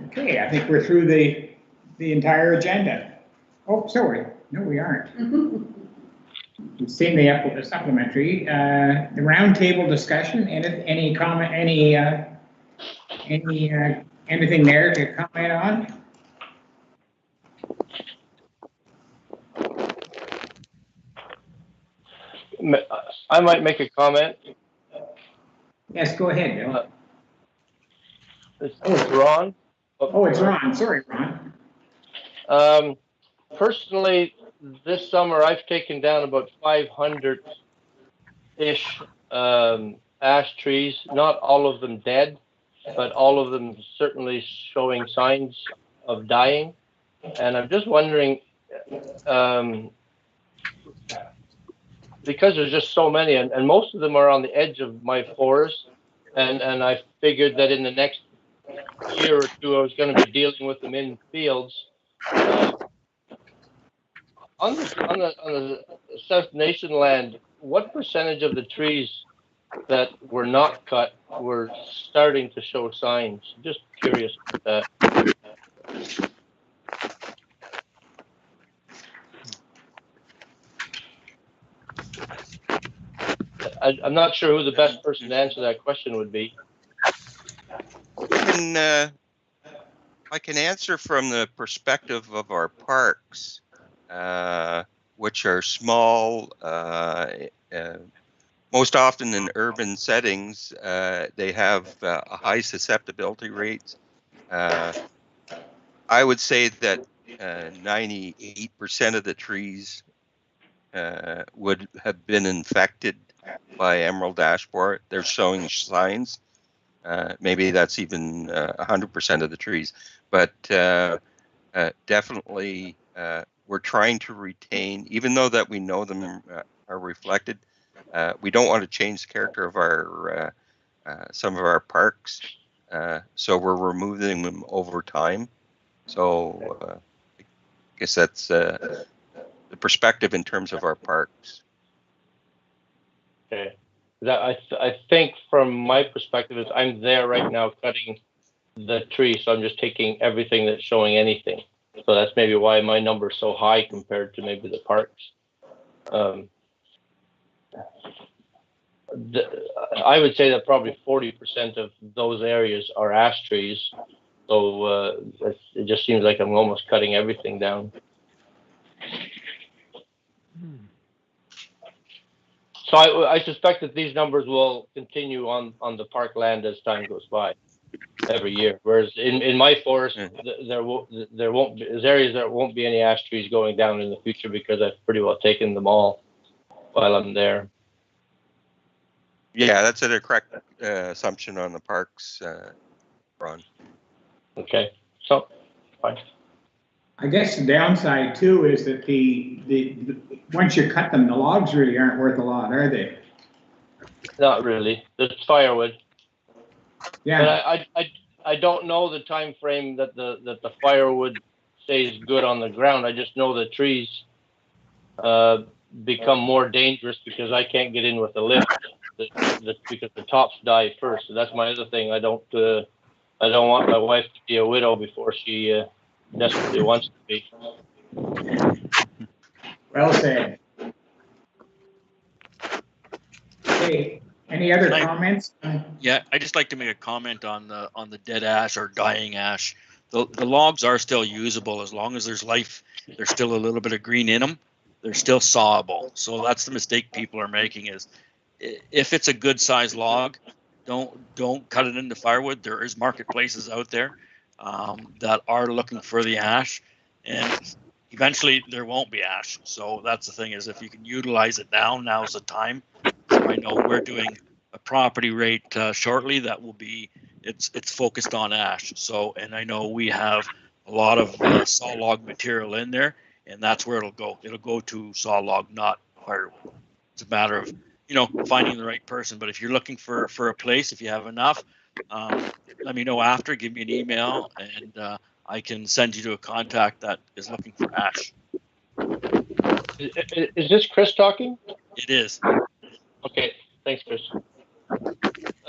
Okay, I think we're through the entire agenda. Oh, sorry. No, we aren't. We've seen the supplementary. The roundtable discussion. Any comment? Anything there to comment on? I might make a comment. Yes, go ahead, Bill. It's Ron. Oh, it's Ron. Sorry, Ron. Personally, this summer I've taken down about 500-ish ash trees. Not all of them dead, but all of them certainly showing signs of dying. And I'm just wondering, because there's just so many, and most of them are on the edge of my forest, and I figured that in the next year or two I was going to be dealing with them in fields. On the South Nation land, what percentage of the trees that were not cut were starting to show signs? Just curious about that. I'm not sure who the best person to answer that question would be. I can answer from the perspective of our parks, which are small. Most often in urban settings, they have a high susceptibility rates. I would say that 98% of the trees would have been infected by emerald ash borer. They're showing signs. Maybe that's even 100% of the trees, but definitely we're trying to retain, even though that we know them are reflected. We don't want to change the character of our some of our parks, so we're removing them over time. So I guess that's the perspective in terms of our parks. Okay. I think from my perspective is I'm there right now cutting the tree, so I'm just taking everything that's showing anything. So that's maybe why my number is so high compared to maybe the parks. I would say that probably 40% of those areas are ash trees. So it just seems like I'm almost cutting everything down. So I suspect that these numbers will continue on the park land as time goes by every year. Whereas in my forest, there won't be, there's areas that won't be any ash trees going down in the future because I've pretty well taken them all while I'm there. Yeah, that's a correct assumption on the parks, Ron. Okay, so fine. I guess the downside too is that the once you cut them, the logs really aren't worth a lot, are they? Not really. It's firewood. Yeah. But I don't know the time frame that the firewood stays good on the ground. I just know the trees become more dangerous because I can't get in with the lift because the tops die first. So that's my other thing. I don't want my wife to be a widow before she desperately wants to be. Well said. Okay. Any other comments? Yeah, I just like to make a comment on the dead ash or dying ash. The logs are still usable as long as there's life. There's still a little bit of green in them. They're still sawable. So that's the mistake people are making is if it's a good size log, don't cut it into firewood. There is marketplaces out there that are looking for the ash. and eventually there won't be ash. So that's the thing, is if you can utilize it now's the time. So I know we're doing a property rate shortly that will be, it's focused on ash. So, and I know we have a lot of saw log material in there, and that's where it'll go. It'll go to saw log, not firewood. It's a matter of, finding the right person. But if you're looking for a place, if you have enough, let me know after, give me an email, and I can send you to a contact that is looking for ash. Is this Chris talking? It is. Okay, thanks, Chris.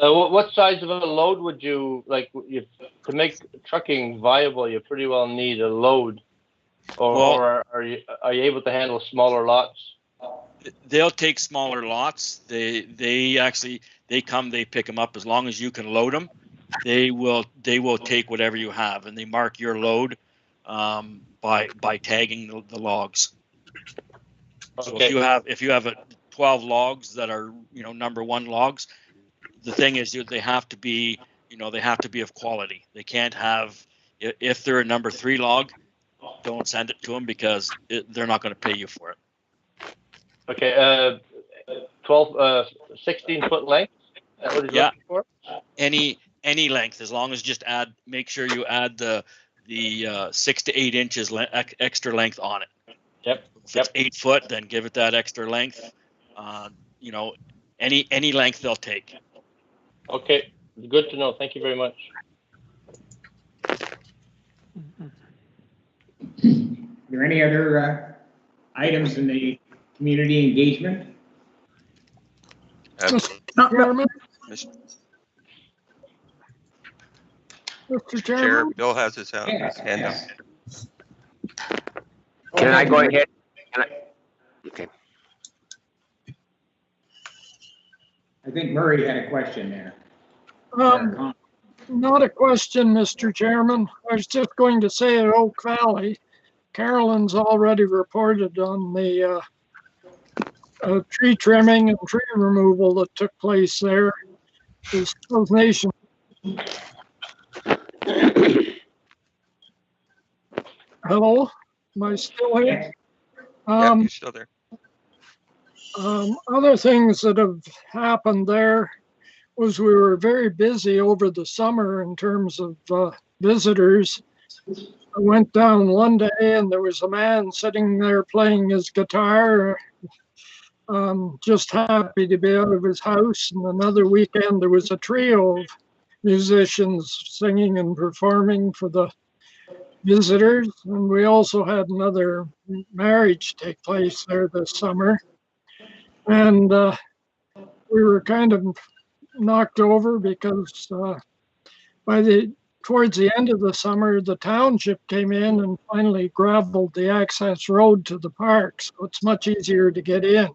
What size of a load would you like? To make trucking viable, you pretty well need a load, or are you able to handle smaller lots? They'll take smaller lots. They come, they pick them up. As long as you can load them, they will take whatever you have, and they mark your load by tagging the logs. So Okay. if you have 12 logs that are number 1 logs, the thing is they have to be of quality. They can't have, if they're a number 3 log, don't send it to them because they're not going to pay you for it. Okay, 16-foot length. That what he's looking for? Any length, as long as make sure you add the 6 to 8 inches extra length on it. Yep. If it's 8 foot, then give it that extra length. Any length they'll take. Okay, good to know. Thank you very much. Are there any other items in the community engagement? Mr. Chairman? Mr. Chair, Chairman? Bill has his hand up. Can I go ahead? Okay. I think Murray had a question there. Not a question, Mr. Chairman. I was just going to say at Oak Valley, Carolyn's already reported on the tree trimming and tree removal that took place there. The South Nation. Hello? Am I still here? Yeah, you're still there. Other things that have happened there was we were very busy over the summer in terms of visitors. I went down one day and there was a man sitting there playing his guitar, just happy to be out of his house. And another weekend there was a trio of musicians singing and performing for the visitors. And we also had another marriage take place there this summer. And we were kind of knocked over because towards the end of the summer, the township came in and finally gravelled the access road to the park, so it's much easier to get in.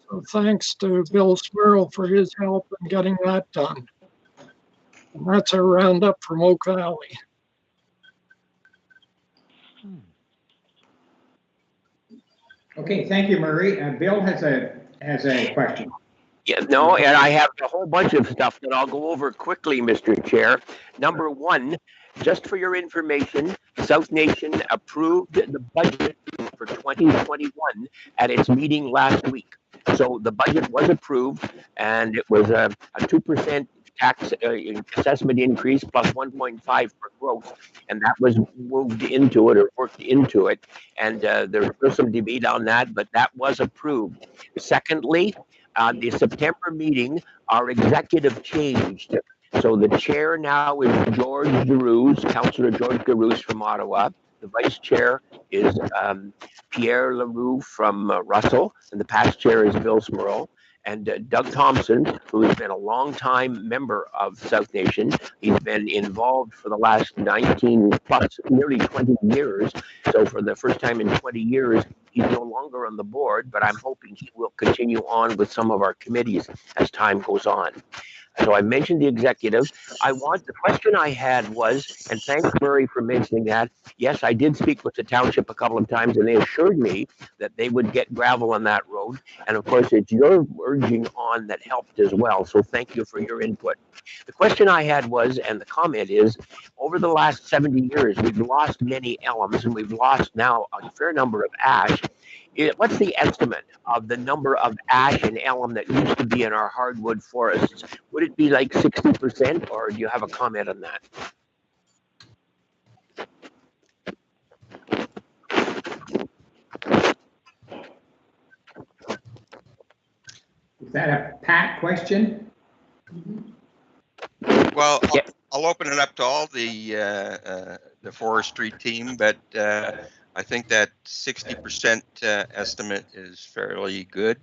So thanks to Bill Swirl for his help in getting that done. And that's our roundup from Oak Valley. Okay, thank you, Murray. Bill has a question. Yeah, no, and I have a whole bunch of stuff that I'll go over quickly, Mr. Chair. Number one, just for your information, South Nation approved the budget for 2021 at its meeting last week. So the budget was approved, and it was a 2% tax assessment increase plus 1.5 for growth, and that was moved into it or worked into it. And there's still some debate on that, but that was approved. Secondly, the September meeting, our executive changed. So the chair now is George Garouz, Councillor George Garouz from Ottawa. The vice chair is Pierre Leroux from Russell, and the past chair is Bill Smurl. And Doug Thompson, who has been a long-time member of South Nation. He's been involved for the last 19 plus, nearly 20 years. So for the first time in 20 years, he's no longer on the board, but I'm hoping he will continue on with some of our committees as time goes on. So I mentioned the executive. The question I had was, and thanks Murray for mentioning that. Yes, I did speak with the township a couple of times and they assured me that they would get gravel on that road. And of course, it's your urging on that helped as well. So thank you for your input. The question I had was, and the comment is, over the last 70 years, we've lost many elms and we've lost now a fair number of ash. What's the estimate of the number of ash and elm that used to be in our hardwood forests? Would it be like 60%, or do you have a comment on that? Is that a Pat question? Well, I'll open it up to all the forestry team, but I think that 60% estimate is fairly good.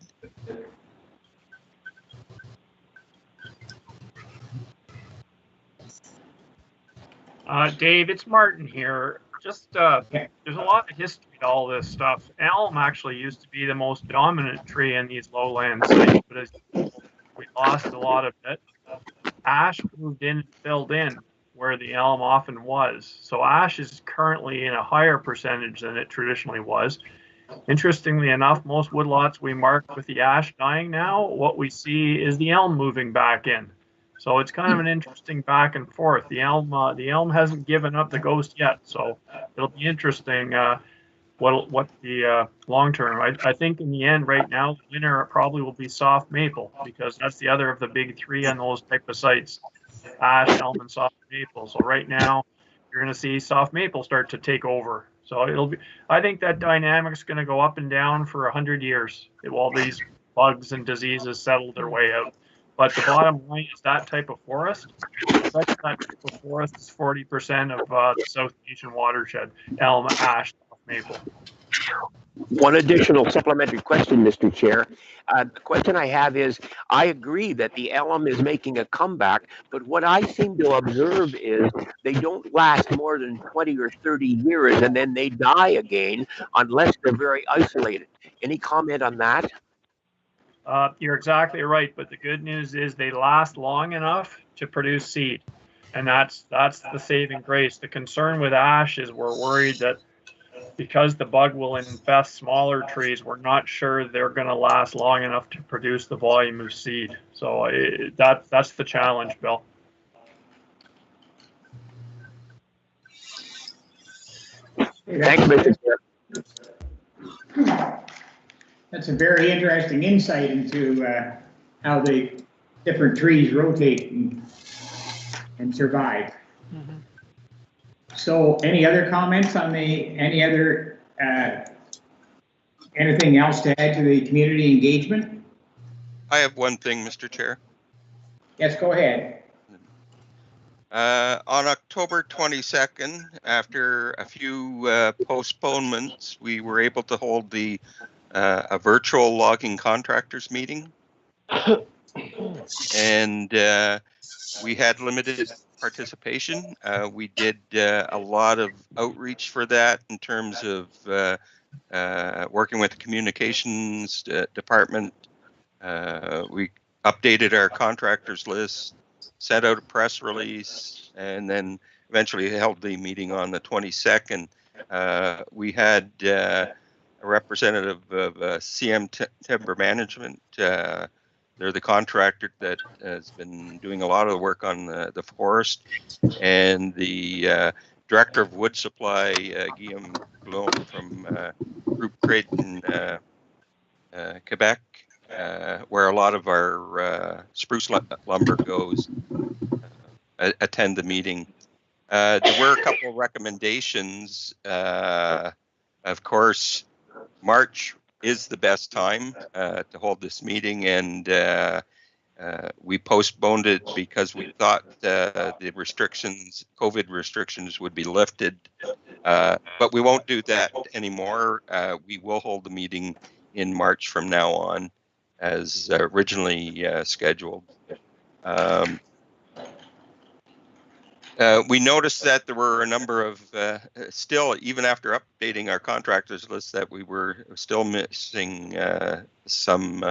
Dave, it's Martin here. Just there's a lot of history to all this stuff. Elm actually used to be the most dominant tree in these lowland sites, but as we lost a lot of it. Ash moved in and filled in where the elm often was. So ash is currently in a higher percentage than it traditionally was. Interestingly enough, most woodlots we mark with the ash dying now, what we see is the elm moving back in. So it's kind of an interesting back and forth. The elm hasn't given up the ghost yet, so it'll be interesting what the long term. I think in the end, right now, the winner probably will be soft maple, because that's the other of the big three on those type of sites: ash, elm, and soft maple. So right now, you're going to see soft maple start to take over. So it'll be. I think that dynamic's going to go up and down for 100 years while these bugs and diseases settle their way out. But the bottom line is that type of forest. That type of forest is 40% of the South Asian watershed: elm, ash, maple. One additional supplementary question, Mr. Chair. The question I have is, I agree that the elm is making a comeback, but what I seem to observe is they don't last more than 20 or 30 years and then they die again unless they're very isolated. Any comment on that? You're exactly right, but the good news is they last long enough to produce seed, and that's the saving grace. The concern with ash is we're worried that because the bug will infest smaller trees, we're not sure they're going to last long enough to produce the volume of seed. So that's the challenge, Bill. Thank you, Mr. Chair. That's a very interesting insight into how the different trees rotate and survive. Mm-hmm. So any other comments on anything else to add to the community engagement? I have one thing, Mr. Chair. Yes, go ahead. On October 22nd, after a few postponements, we were able to hold a virtual logging contractors meeting. And we had limited participation. We did a lot of outreach for that in terms of working with the communications department. We updated our contractors list, sent out a press release, and then eventually held the meeting on the 22nd. We had a representative of CM Timber Management. They're the contractor that has been doing a lot of the work on the forest, and the director of wood supply, Guillaume Blum from Group Creighton, Quebec, where a lot of our spruce lumber goes, attend the meeting. There were a couple of recommendations. Of course, March is the best time to hold this meeting, and we postponed it because we thought the COVID restrictions would be lifted, but we won't do that anymore. We will hold the meeting in March from now on as originally scheduled. We noticed that there were a number of, still, even after updating our contractors list, that we were still missing some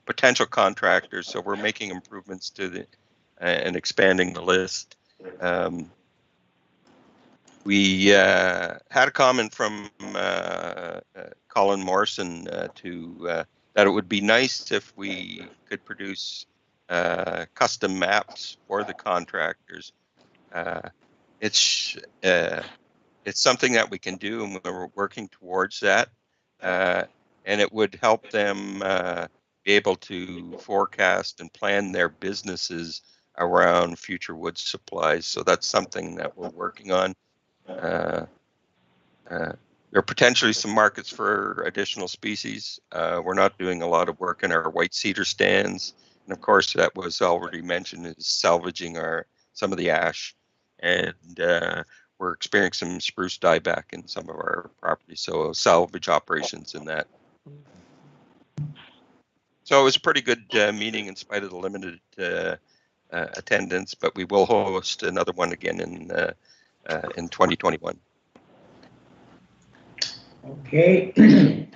potential contractors. So we're making improvements to and expanding the list. We had a comment from Colin Morrison that it would be nice if we could produce custom maps for the contractors. It's something that we can do, and we're working towards that. And it would help them be able to forecast and plan their businesses around future wood supplies. So that's something that we're working on. There are potentially some markets for additional species. We're not doing a lot of work in our white cedar stands. And of course, that was already mentioned, is salvaging some of the ash. And we're experiencing some spruce dieback in some of our properties, so salvage operations in that. So it was a pretty good meeting in spite of the limited attendance, but we will host another one again in 2021. Okay.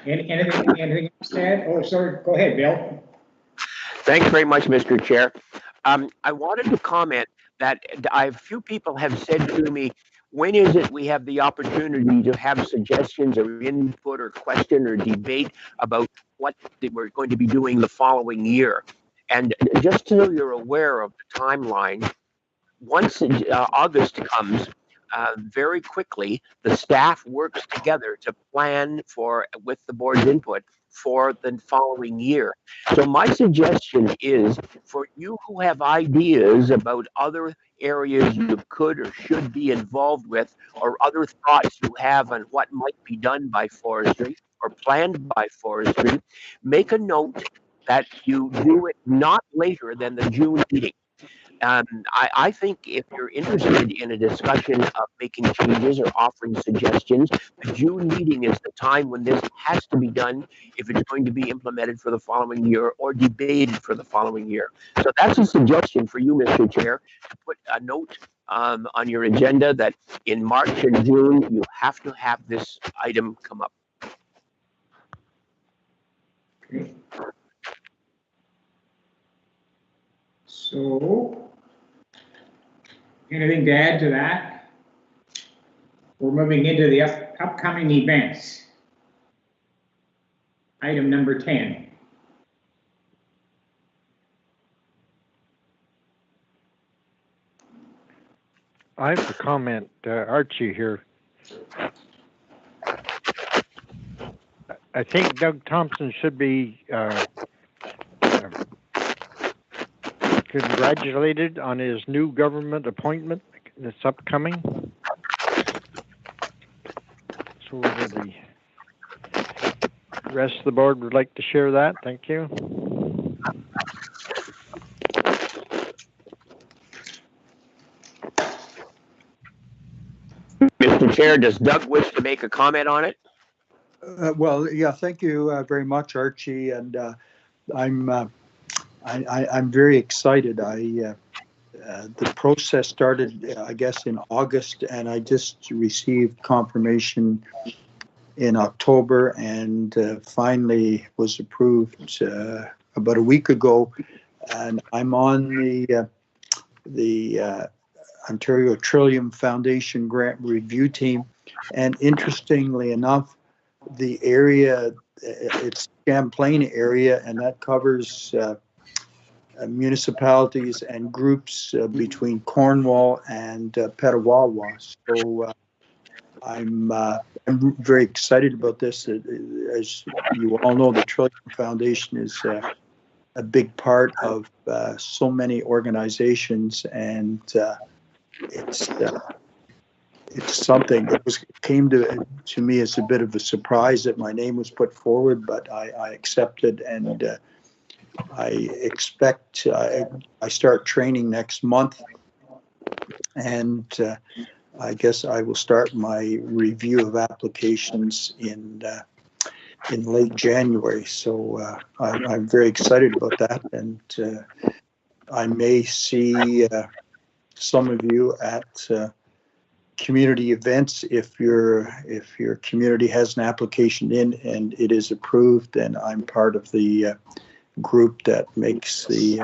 Anything else to add? Oh, sorry. Go ahead, Bill. Thanks very much, Mr. Chair. I wanted to comment that a few people have said to me, when is it we have the opportunity to have suggestions or input or question or debate about what we're going to be doing the following year? And just so you're aware of the timeline, once August comes, very quickly, the staff works together to plan with the board's input for the following year. So my suggestion is for you who have ideas about other areas you could or should be involved with, or other thoughts you have on what might be done by forestry or planned by forestry, make a note that you do it not later than the June meeting. I think if you're interested in a discussion of making changes or offering suggestions, the June meeting is the time when this has to be done if it's going to be implemented for the following year or debated for the following year. So that's a suggestion for you, Mr. Chair, to put a note on your agenda that in March and June, you have to have this item come up. Okay. So, anything to add to that? We're moving into the upcoming events. Item number 10. I have a comment, Archie here. I think Doug Thompson should be congratulated on his new government appointment that's upcoming. So whether the rest of the board would like to share that, thank you. Mr. Chair, does Doug wish to make a comment on it? Well, yeah, thank you very much, Archie, and I'm very excited. The process started, I guess, in August, and I just received confirmation in October, and finally was approved about a week ago. And I'm on the Ontario Trillium Foundation grant review team, and interestingly enough, the area, it's Champlain area, and that covers municipalities and groups between Cornwall and Petawawa. So I'm very excited about this. As you all know, the Trillium Foundation is a big part of so many organizations, and it's something. It came to me as a bit of a surprise that my name was put forward, but I accepted, and I expect I start training next month, and I guess I will start my review of applications in late January. So I'm very excited about that, and I may see some of you at community events. If your community has an application in and it is approved, then I'm part of the group that makes the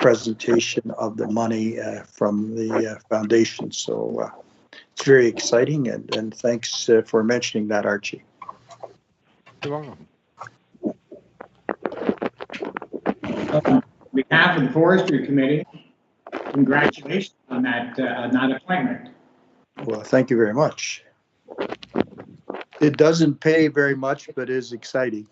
presentation of the money from the foundation. So it's very exciting, and thanks for mentioning that, Archie. You're welcome. On behalf of the Forestry Committee, congratulations on that appointment. Well, thank you very much. It doesn't pay very much, but is exciting.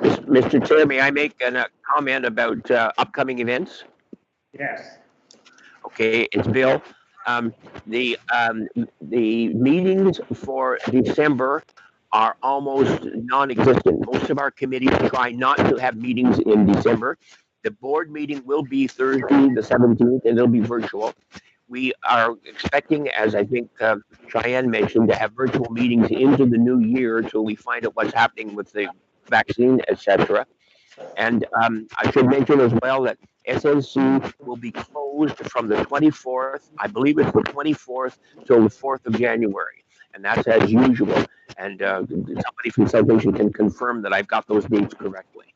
Mr. Chair, may I make a comment about upcoming events? Yes. Okay, it's Bill. The meetings for December are almost non-existent. Most of our committees try not to have meetings in December. The board meeting will be Thursday, the 17th, and it'll be virtual. We are expecting, as I think Cheyenne mentioned, to have virtual meetings into the new year until we find out what's happening with the vaccine, etc. And I should mention as well that SNC will be closed from the 24th, I believe it's the 24th, till the 4th of January. And that's as usual. And somebody from Salvation can confirm that I've got those dates correctly.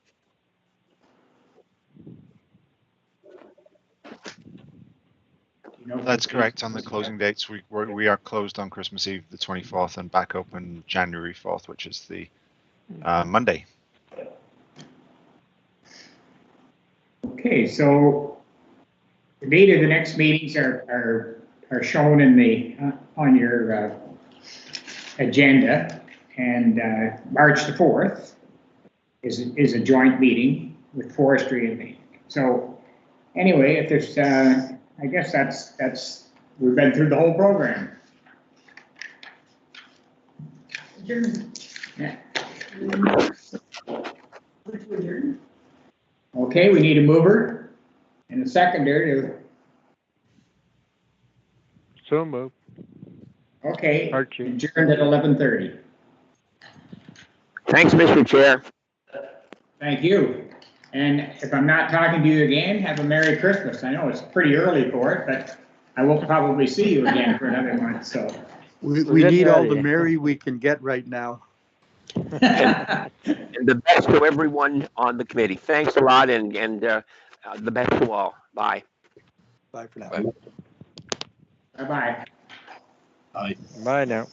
That's correct on the closing dates. We are closed on Christmas Eve, the 24th, and back open January 4th, which is the Monday. Okay, so the date of the next meetings are shown in the on your agenda, and March the 4th is a joint meeting with Forestry and me. So anyway, if there's I guess that's we've been through the whole program. Yeah. Okay, we need a mover and a seconder to. So moved. Okay, Archie. Adjourned at 11:30. Thanks, Mr. Chair. Thank you. And if I'm not talking to you again, have a Merry Christmas. I know it's pretty early for it, but I will probably see you again for another month, so. We need all the merry we can get right now. And the best to everyone on the committee. Thanks a lot, and the best to all. Bye. Bye for now. Bye-bye. Bye now.